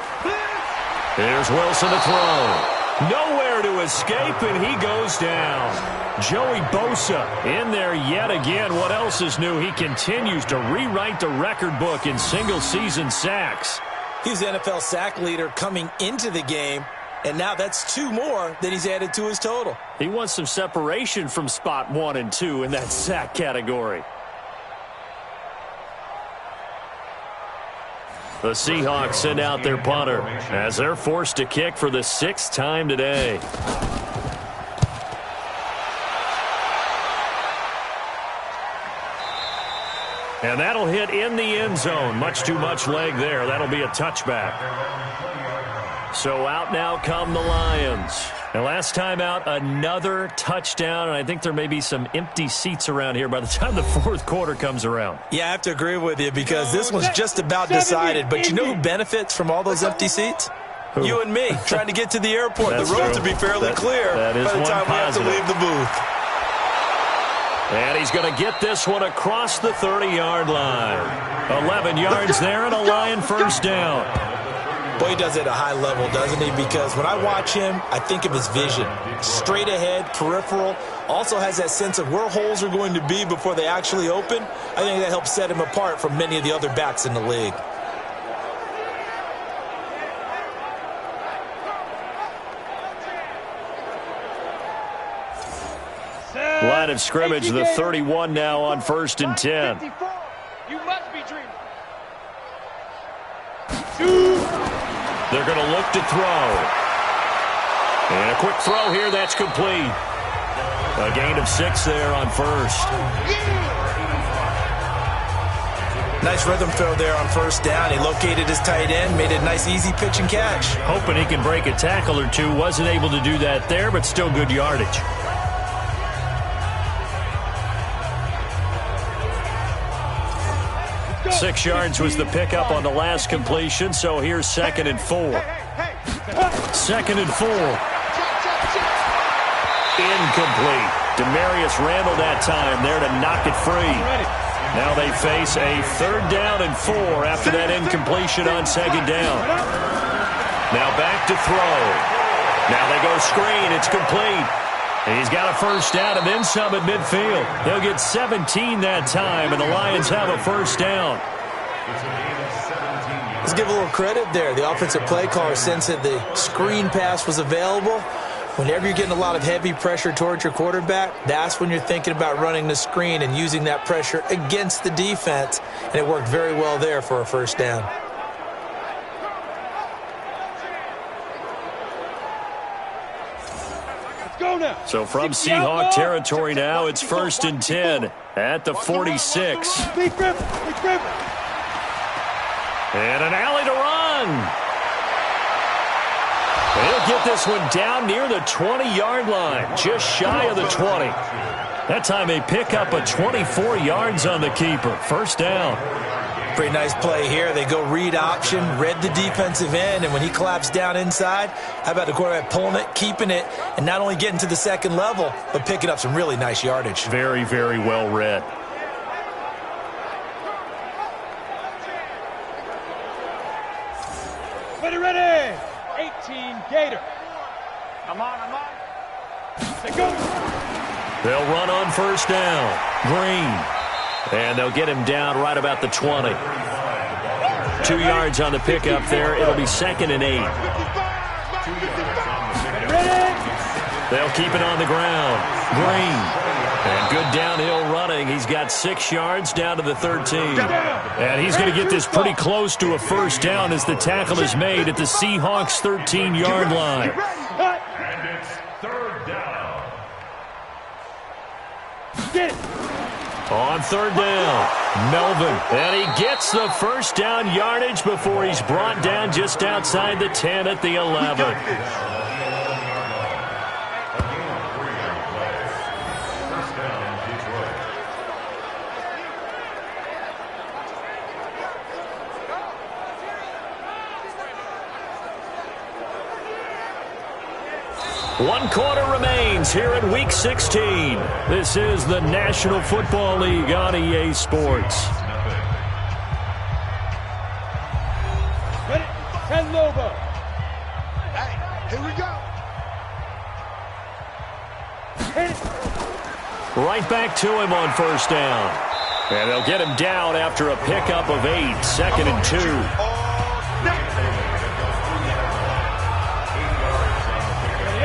Speaker 2: Here's Wilson to throw. Nowhere to escape, and he goes down. Joey Bosa in there yet again. What else is new? He continues to rewrite the record book in single-season sacks.
Speaker 3: He's the NFL sack leader coming into the game, and now that's 2 more that he's added to his total.
Speaker 2: He wants some separation from spot 1 and 2 in that sack category. The Seahawks send out their punter as they're forced to kick for the 6th time today. And that'll hit in the end zone. Much too much leg there. That'll be a touchback. So out now come the Lions. And last time out, another touchdown, and I think there may be some empty seats around here by the time the 4th quarter comes around.
Speaker 3: Yeah, I have to agree with you because this one's just about decided. But you know who benefits from all those empty seats? Who? You and me, trying to get to the airport.
Speaker 2: That's
Speaker 3: the roads
Speaker 2: true.
Speaker 3: will be fairly clear
Speaker 2: by the time
Speaker 3: we have to leave the booth.
Speaker 2: And he's going to get this one across the 30-yard line. 11 yards there and a Lion first down.
Speaker 3: Boy, he does it at a high level, doesn't he? Because when I watch him, I think of his vision. Straight ahead, peripheral. Also has that sense of where holes are going to be before they actually open. I think that helps set him apart from many of the other backs in the league.
Speaker 2: Line of scrimmage, the 31 now on 1st and 10.
Speaker 4: You must be dreaming.
Speaker 2: They're going to look to throw. And a quick throw here, that's complete. A gain of 6 there on 1st.
Speaker 3: Nice rhythm throw there on 1st down. He located his tight end, made a nice easy pitch and catch.
Speaker 2: Hoping he can break a tackle or 2. Wasn't able to do that there, but still good yardage.
Speaker 4: Go.
Speaker 2: 6 yards was the pickup on the last completion, so here's 2nd and 4. 2nd and 4. Incomplete. Demarius Randall that time there to knock it free. Now they face a 3rd down and 4 after that incompletion on 2nd down. Now back to throw. Now they go screen. It's complete. He's got a first down and then some at midfield. They'll get 17 that time, and the Lions have a first down.
Speaker 3: Let's give a little credit there. The offensive play caller sensed that the screen pass was available. Whenever you're getting a lot of heavy pressure towards your quarterback, that's when you're thinking about running the screen and using that pressure against the defense. And it worked very well there for a first down.
Speaker 2: So from Seahawk territory now, it's 1st and 10 at the 46. And an alley to run. He'll get this one down near the 20-yard line, just shy of the 20. That time they pick up a 24 yards on the keeper. First down.
Speaker 3: Pretty nice play here. They go read option, read the defensive end, and when he collapsed down inside, how about the quarterback pulling it, keeping it, and not only getting to the second level, but picking up some really nice yardage.
Speaker 2: Very, very well read.
Speaker 4: Ready. 18 Gator. I'm on. Say go.
Speaker 2: They'll run on first down. Green. And they'll get him down right about the 20. 2 yards on the pickup there. It'll be 2nd and 8. They'll keep it on the ground. Green. And good downhill running. He's got 6 yards down to the 13. And he's going to get this pretty close to a first down as the tackle is made at the Seahawks 13-yard line.
Speaker 6: And it's 3rd down.
Speaker 4: Get it.
Speaker 2: On 3rd down, Melvin. And he gets the first down yardage before he's brought down just outside the 10 at the 11. One quarter remains here in Week 16. This is the National Football League on EA Sports.
Speaker 4: Ready. 10 Lobo. Hey, here we go. Hit it.
Speaker 2: Right back to him on first down. And they'll get him down after a pickup of 8. 2nd and 2.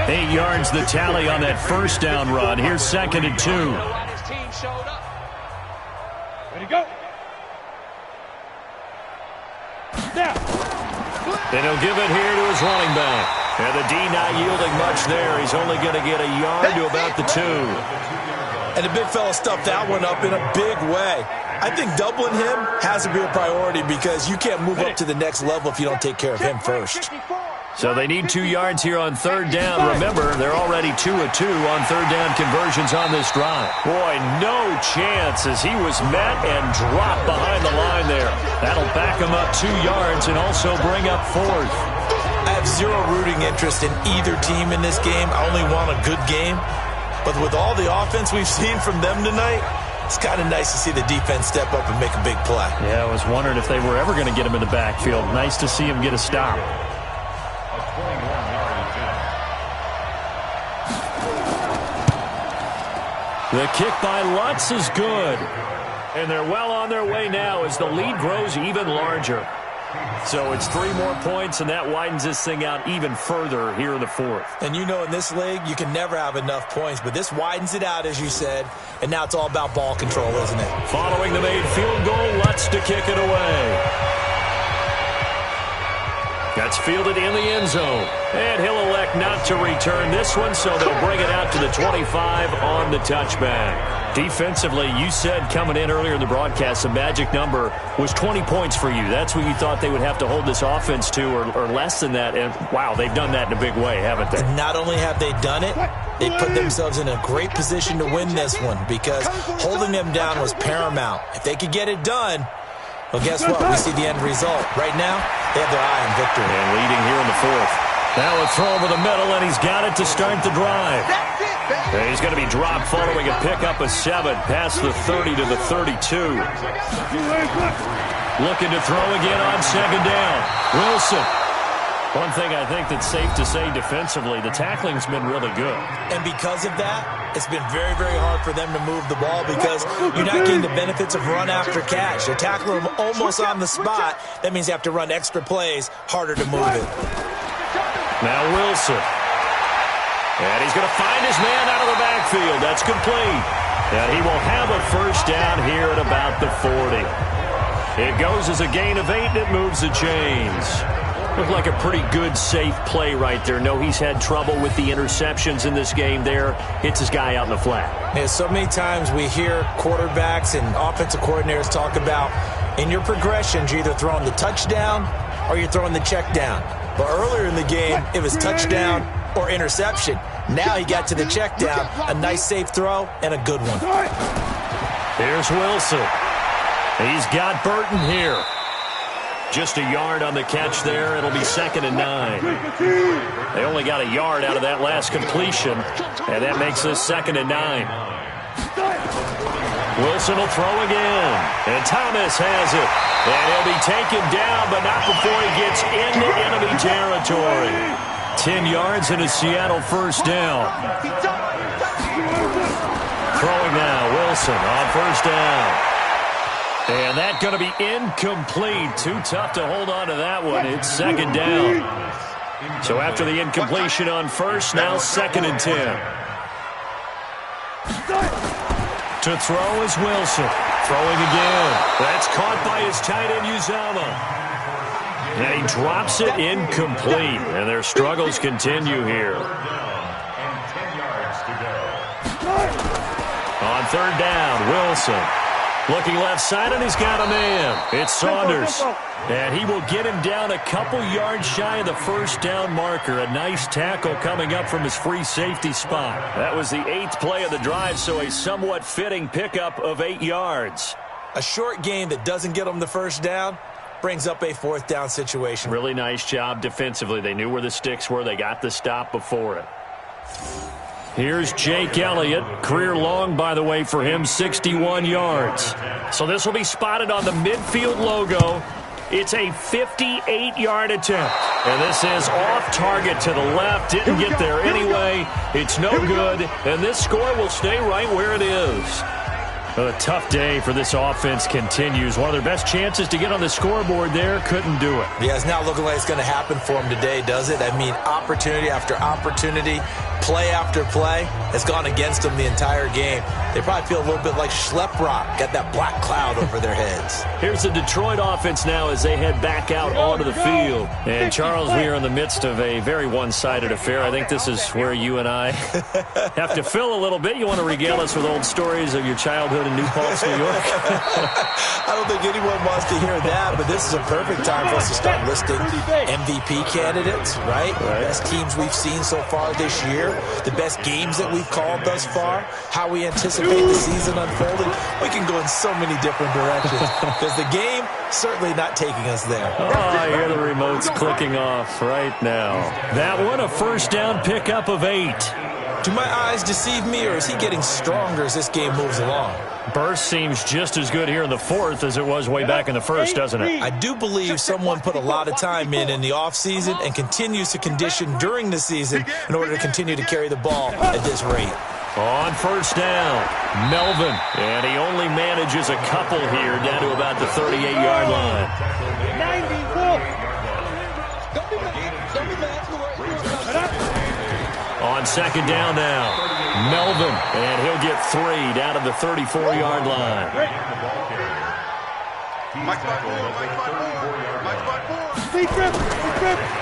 Speaker 2: 8 yards the tally on that first down run. Here's 2nd and 2.
Speaker 4: Ready, go. Now.
Speaker 2: And he'll give it here to his running back. And the D not yielding much there. He's only going to get a yard to about the 2.
Speaker 3: And the big fella stuffed that one up in a big way. I think doubling him has to be a priority because you can't move up to the next level if you don't take care of him first.
Speaker 2: So they need 2 yards here on 3rd down. Remember, they're already 2 of 2 on 3rd down conversions on this drive. Boy, no chance as he was met and dropped behind the line there. That'll back him up 2 yards and also bring up 4th.
Speaker 3: I have zero rooting interest in either team in this game. I only want a good game. But with all the offense we've seen from them tonight, it's kind of nice to see the defense step up and make a big play.
Speaker 2: Yeah, I was wondering if they were ever going to get him in the backfield. Nice to see him get a stop. The kick by Lutz is good. And they're well on their way now as the lead grows even larger. So it's 3 more points, and that widens this thing out even further here in the 4th.
Speaker 3: And you know in this league, you can never have enough points, but this widens it out, as you said, and now it's all about ball control, isn't it?
Speaker 2: Following the made field goal, Lutz to kick it away. That's fielded in the end zone. And he'll elect not to return this one, so they'll bring it out to the 25 on the touchback. Defensively, you said coming in earlier in the broadcast, the magic number was 20 points for you. That's what you thought they would have to hold this offense to, or less than that. And, wow, they've done that in a big way, haven't they?
Speaker 3: And not only have they done it, they put themselves in a great position to win this one because holding them down was paramount. If they could get it done, well, guess what? We see the end result. Right now, they have their eye on victory.
Speaker 2: And leading here in the 4th. Now a throw over the middle, and he's got it to start the drive. And he's going to be dropped following a pickup of 7 past the 30 to the 32. Looking to throw again on 2nd down. Wilson. One thing I think that's safe to say defensively, the tackling's been really good.
Speaker 3: And because of that, it's been very, very hard for them to move the ball because you're not getting the benefits of run after catch. You're tackling them almost on the spot. That means you have to run extra plays, harder to move it.
Speaker 2: Now Wilson. And he's going to find his man out of the backfield. That's complete. And he will have a first down here at about the 40. It goes as a gain of 8, and it moves the chains. Looked like a pretty good, safe play right there. No, he's had trouble with the interceptions in this game there. Hits his guy out in the flat.
Speaker 3: Yeah, so many times we hear quarterbacks and offensive coordinators talk about in your progressions, you're either throwing the touchdown or you're throwing the check down. But earlier in the game, it was touchdown or interception. Now he got to the check down. A nice safe throw and a good one.
Speaker 2: Here's Wilson. He's got Burton here. Just a yard on the catch there. It'll be 2nd and 9. They only got a yard out of that last completion, and that makes this 2nd and 9. Wilson will throw again, and Thomas has it. And he'll be taken down, but not before he gets into enemy territory. 10 yards and a Seattle first down. Throwing now, Wilson on first down. And that's going to be incomplete. Too tough to hold on to that one. It's 2nd down. So after the incompletion on first, now 2nd and 10. To throw is Wilson. Throwing again. That's caught by his tight end, Uzama. And he drops it incomplete. And their struggles continue here. On 3rd down, Wilson. Looking left side, and he's got a man. It's Saunders. And he will get him down a couple yards shy of the first down marker. A nice tackle coming up from his free safety spot. That was the 8th play of the drive, so a somewhat fitting pickup of 8 yards.
Speaker 3: A short game that doesn't get him the first down brings up a 4th down situation.
Speaker 2: Really nice job defensively. They knew where the sticks were. They got the stop before it. Here's Jake Elliott. Career long, by the way, for him, 61 yards. So this will be spotted on the midfield logo. It's a 58-yard attempt. And this is off target to the left. Didn't get there anyway. It's no good. And this score will stay right where it is. A tough day for this offense continues. One of their best chances to get on the scoreboard there, couldn't do it.
Speaker 3: Yeah, it's not looking like it's going to happen for them today, does it? I mean, opportunity after opportunity, play after play has gone against them the entire game. They probably feel a little bit like Schlep Rock, got that black cloud over their heads.
Speaker 2: Here's the Detroit offense now as they head back out onto the field. And, Charles, we are in the midst of a very one-sided affair. I think this is where you and I have to fill a little bit. You want to regale us with old stories of your childhood in New Paltz, New York?
Speaker 3: I don't think anyone wants to hear that, but this is a perfect time for us to start listing MVP candidates, right? The best teams we've seen so far this year, the best games that we've called thus far, how we anticipate the season unfolding. We can go in so many different directions because the game certainly not taking us there.
Speaker 2: Oh, I hear the remotes clicking off right now. That one, a first down pickup of 8.
Speaker 3: Do my eyes deceive me, or is he getting stronger as this game moves along?
Speaker 2: Burst seems just as good here in the 4th as it was way back in the 1st, doesn't it?
Speaker 3: I do believe someone put a lot of time in the offseason and continues to condition during the season in order to continue to carry the ball at this rate.
Speaker 2: On first down, Melvin. And he only manages a couple here down to about the 38-yard line.
Speaker 4: 94.
Speaker 2: On second down now, Melvin. And he'll get 3 down to the 34-yard line.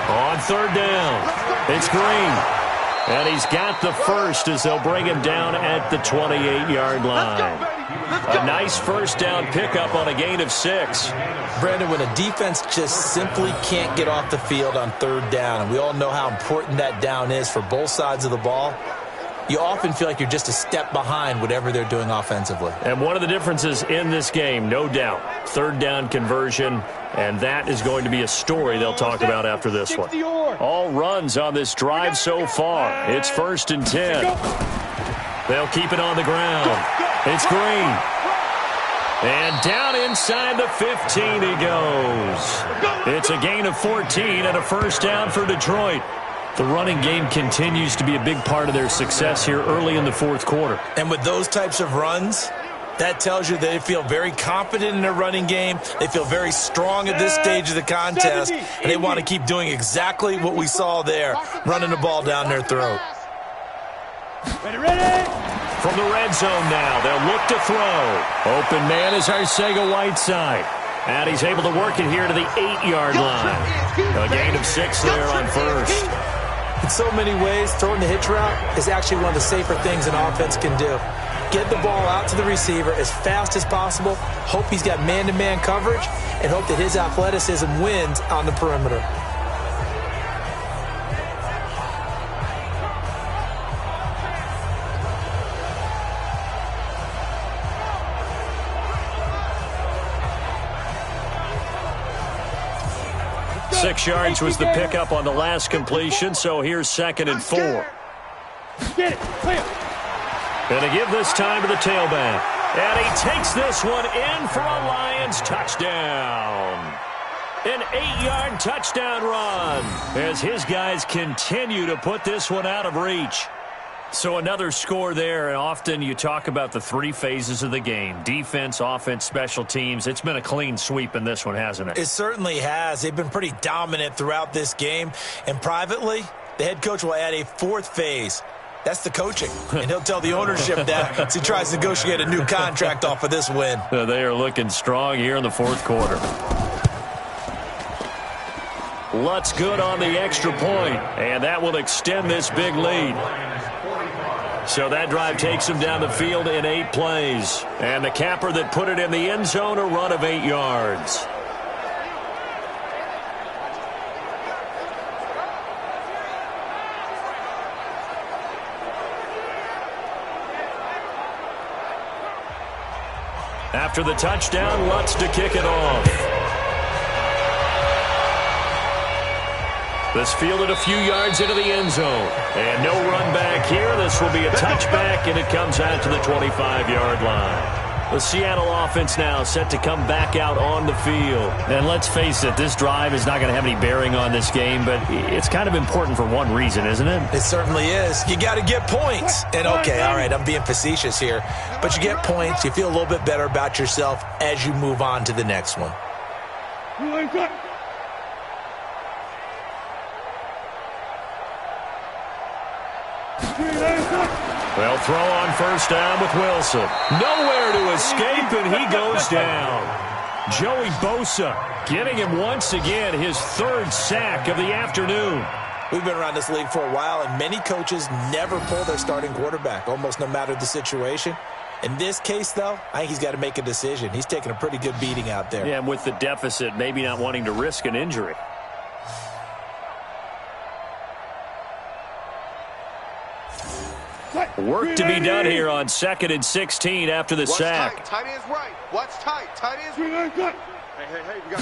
Speaker 2: On third down, it's Green. And he's got the first as they'll bring him down at the 28-yard line. A nice first down pickup on a gain of 6.
Speaker 3: Brandon, when a defense just simply can't get off the field on third down, and we all know how important that down is for both sides of the ball, you often feel like you're just a step behind whatever they're doing offensively.
Speaker 2: And one of the differences in this game, no doubt, third down conversion, and that is going to be a story they'll talk about after this one. All runs on this drive so far. It's 1st and 10. They'll keep it on the ground. It's Green. And down inside the 15 he goes. It's a gain of 14 and a first down for Detroit. The running game continues to be a big part of their success here early in the 4th quarter.
Speaker 3: And with those types of runs, that tells you they feel very confident in their running game. They feel very strong at this stage of the contest, and they want to keep doing exactly what we saw there, running the ball down their throat.
Speaker 4: Ready?
Speaker 2: From the red zone now, they'll look to throw. Open man is Arcega-Whiteside. And he's able to work it here to the 8-yard line. A gain of 6 there on first.
Speaker 3: In so many ways, throwing the hitch route is actually one of the safer things an offense can do. Get the ball out to the receiver as fast as possible, hope he's got man-to-man coverage, and hope that his athleticism wins on the perimeter.
Speaker 2: 6 yards was the pickup on the last completion, so here's 2nd and 4.
Speaker 4: Get it.
Speaker 2: And to give this time to the tailback. And he takes this one in for a Lions touchdown. An 8-yard touchdown run as his guys continue to put this one out of reach. So another score there, and often you talk about the 3 phases of the game. Defense, offense, special teams. It's been a clean sweep in this one, hasn't it?
Speaker 3: It certainly has. They've been pretty dominant throughout this game. And privately, the head coach will add a 4th phase. That's the coaching. And he'll tell the ownership that as he tries to negotiate a new contract off of this win.
Speaker 2: They are looking strong here in the 4th quarter. Lutz good on the extra point, and that will extend this big lead. So that drive takes him down the field in 8 plays. And the capper that put it in the end zone, a run of 8 yards. After the touchdown, Lutz to kick it off. This fielded a few yards into the end zone. And no run back here. This will be a touchback, and it comes out to the 25-yard line. The Seattle offense now set to come back out on the field.
Speaker 1: And let's face it, this drive is not going to have any bearing on this game, but it's kind of important for one reason, isn't it?
Speaker 3: It certainly is. You got to get points. And okay, all right, I'm being facetious here, but you get points. You feel a little bit better about yourself as you move on to the next one.
Speaker 2: They'll throw on first down with Wilson. Nowhere to escape, and he goes down. Joey Bosa getting him once again his 3rd sack of the afternoon.
Speaker 3: We've been around this league for a while, and many coaches never pull their starting quarterback, almost no matter the situation. In this case, though, I think he's got to make a decision. He's taking a pretty good beating out there.
Speaker 2: Yeah, and with the deficit, maybe not wanting to risk an injury. Work to be done here on 2nd and 16 after the sack.
Speaker 7: Tight end's right. Watch tight. Tight end's right. Hey, we got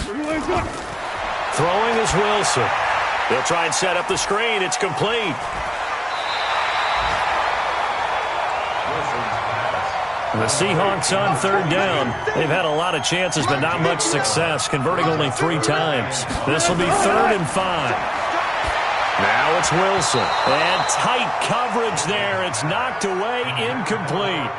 Speaker 2: Throwing is Wilson. They'll try and set up the screen. It's complete. The Seahawks on 3rd down. They've had a lot of chances, but not much success, converting only 3 times. This will be 3rd and 5. Now it's Wilson. And tight coverage there. It's knocked away, incomplete.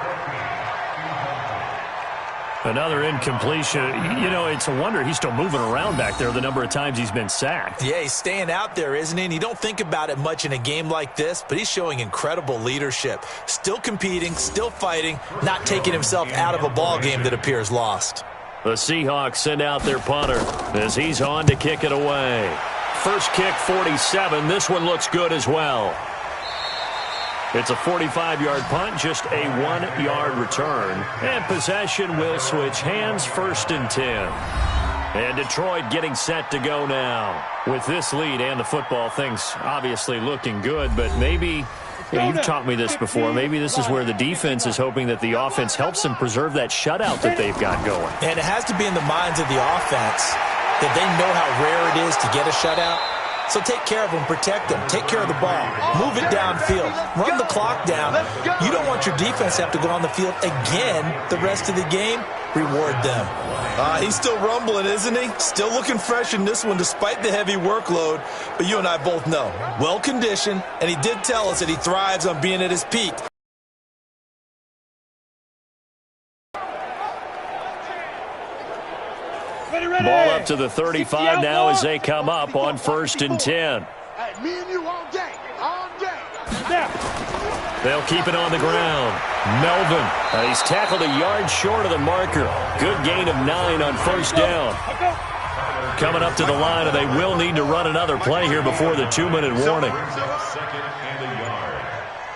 Speaker 2: Another incompletion. You know, it's a wonder he's still moving around back there the number of times he's been sacked.
Speaker 3: Yeah, he's staying out there, isn't he? And you don't think about it much in a game like this, but he's showing incredible leadership. Still competing, still fighting, not taking himself out of a ball game that appears lost.
Speaker 2: The Seahawks send out their punter as he's on to kick it away. First kick, 47. This one looks good as well. It's a 45-yard punt, just a 1-yard return. And possession will switch hands, 1st and 10. And Detroit getting set to go now. With this lead and the football, things obviously looking good, but maybe, you've taught me this before, maybe this is where the defense is hoping that the offense helps them preserve that shutout that they've got going.
Speaker 3: And it has to be in the minds of the offense that they know how rare it is to get a shutout. So take care of them, protect them, take care of the ball, move it downfield, run the clock down. You don't want your defense to have to go on the field again the rest of the game. Reward them. He's still rumbling, isn't he? Still looking fresh in this one despite the heavy workload. But you and I both know, well-conditioned, and he did tell us that he thrives on being at his peak.
Speaker 2: Ball up to the 35 now as they come up on 1st and 10.
Speaker 7: Hey, me and you all day. All day.
Speaker 2: They'll keep it on the ground. Melvin, he's tackled a yard short of the marker. Good gain of 9 on 1st down. Coming up to the line, and they will need to run another play here before the 2-minute warning.
Speaker 6: 2nd and a yard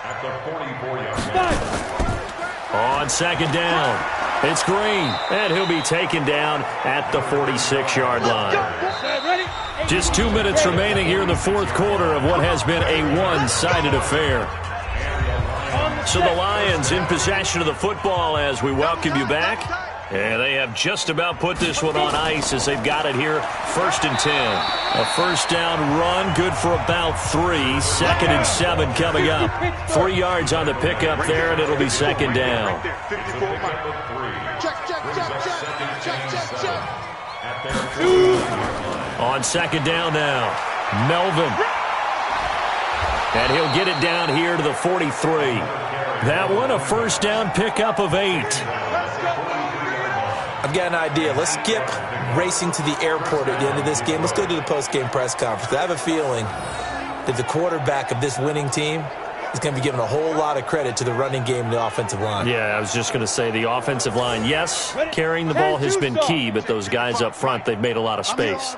Speaker 6: at the 44-yard line.
Speaker 2: On 2nd down. It's Green, and he'll be taken down at the 46-yard line. Just 2 minutes remaining here in the 4th quarter of what has been a one-sided affair. So the Lions in possession of the football as we welcome you back. And they have just about put this one on ice as they've got it here. 1st and 10. A first down run, good for about 3. 2nd and 7 coming up. 3 yards on the pickup there, and it'll be 2nd down. On 2nd down now, Melvin. And he'll get it down here to the 43. That one a first down pickup of 8.
Speaker 3: I've got an idea. Let's skip racing to the airport at the end of this game. Let's go to the post-game press conference. I have a feeling that the quarterback of this winning team is going to be given a whole lot of credit to the running game and the offensive line.
Speaker 2: Yeah, I was just going to say the offensive line, yes, carrying the ball has been key, but those guys up front, they've made a lot of space.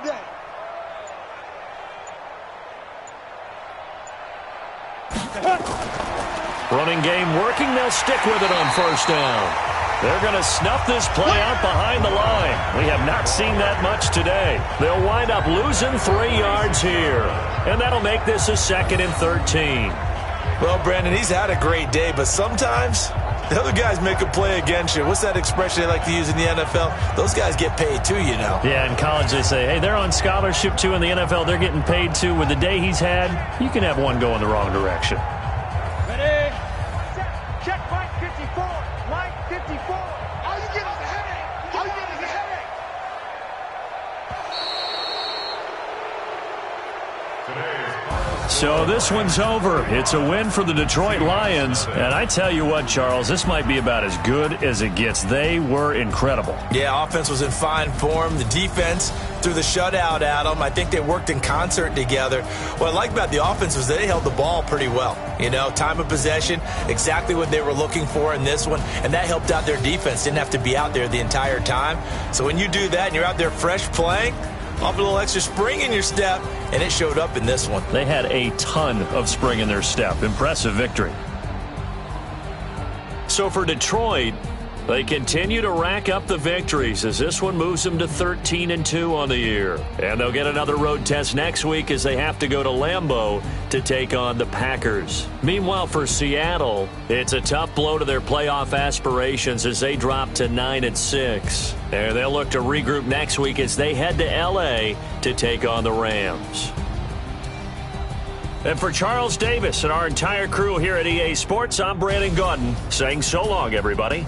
Speaker 2: Running game working. They'll stick with it on first down. They're going to snuff this play out behind the line. We have not seen that much today. They'll wind up losing 3 yards here. And that'll make this a 2nd and 13.
Speaker 3: Well, Brandon, he's had a great day, but sometimes the other guys make a play against you. What's that expression they like to use in the NFL? Those guys get paid too, you know.
Speaker 2: Yeah, in college they say, hey, they're on scholarship too. In the NFL, they're getting paid too. With the day he's had, you can have one go in the wrong direction.
Speaker 4: Ready? Check Mike 54. Mike 54. All you get is a headache. All you get is a headache.
Speaker 2: So this one's over. It's a win for the Detroit Lions. And I tell you what, Charles, this might be about as good as it gets. They were incredible.
Speaker 3: Yeah, offense was in fine form. The defense threw the shutout at them. I think they worked in concert together. What I like about the offense was they held the ball pretty well. You know, time of possession, exactly what they were looking for in this one. And that helped out their defense. Didn't have to be out there the entire time. So when you do that and you're out there fresh playing, off a little extra spring in your step, and it showed up in this one.
Speaker 2: They had a ton of spring in their step. Impressive victory. So for Detroit, they continue to rack up the victories as this one moves them to 13-2 on the year. And they'll get another road test next week as they have to go to Lambeau to take on the Packers. Meanwhile, for Seattle, it's a tough blow to their playoff aspirations as they drop to 9-6. And they'll look to regroup next week as they head to L.A. to take on the Rams. And for Charles Davis and our entire crew here at EA Sports, I'm Brandon Gaudin saying so long, everybody.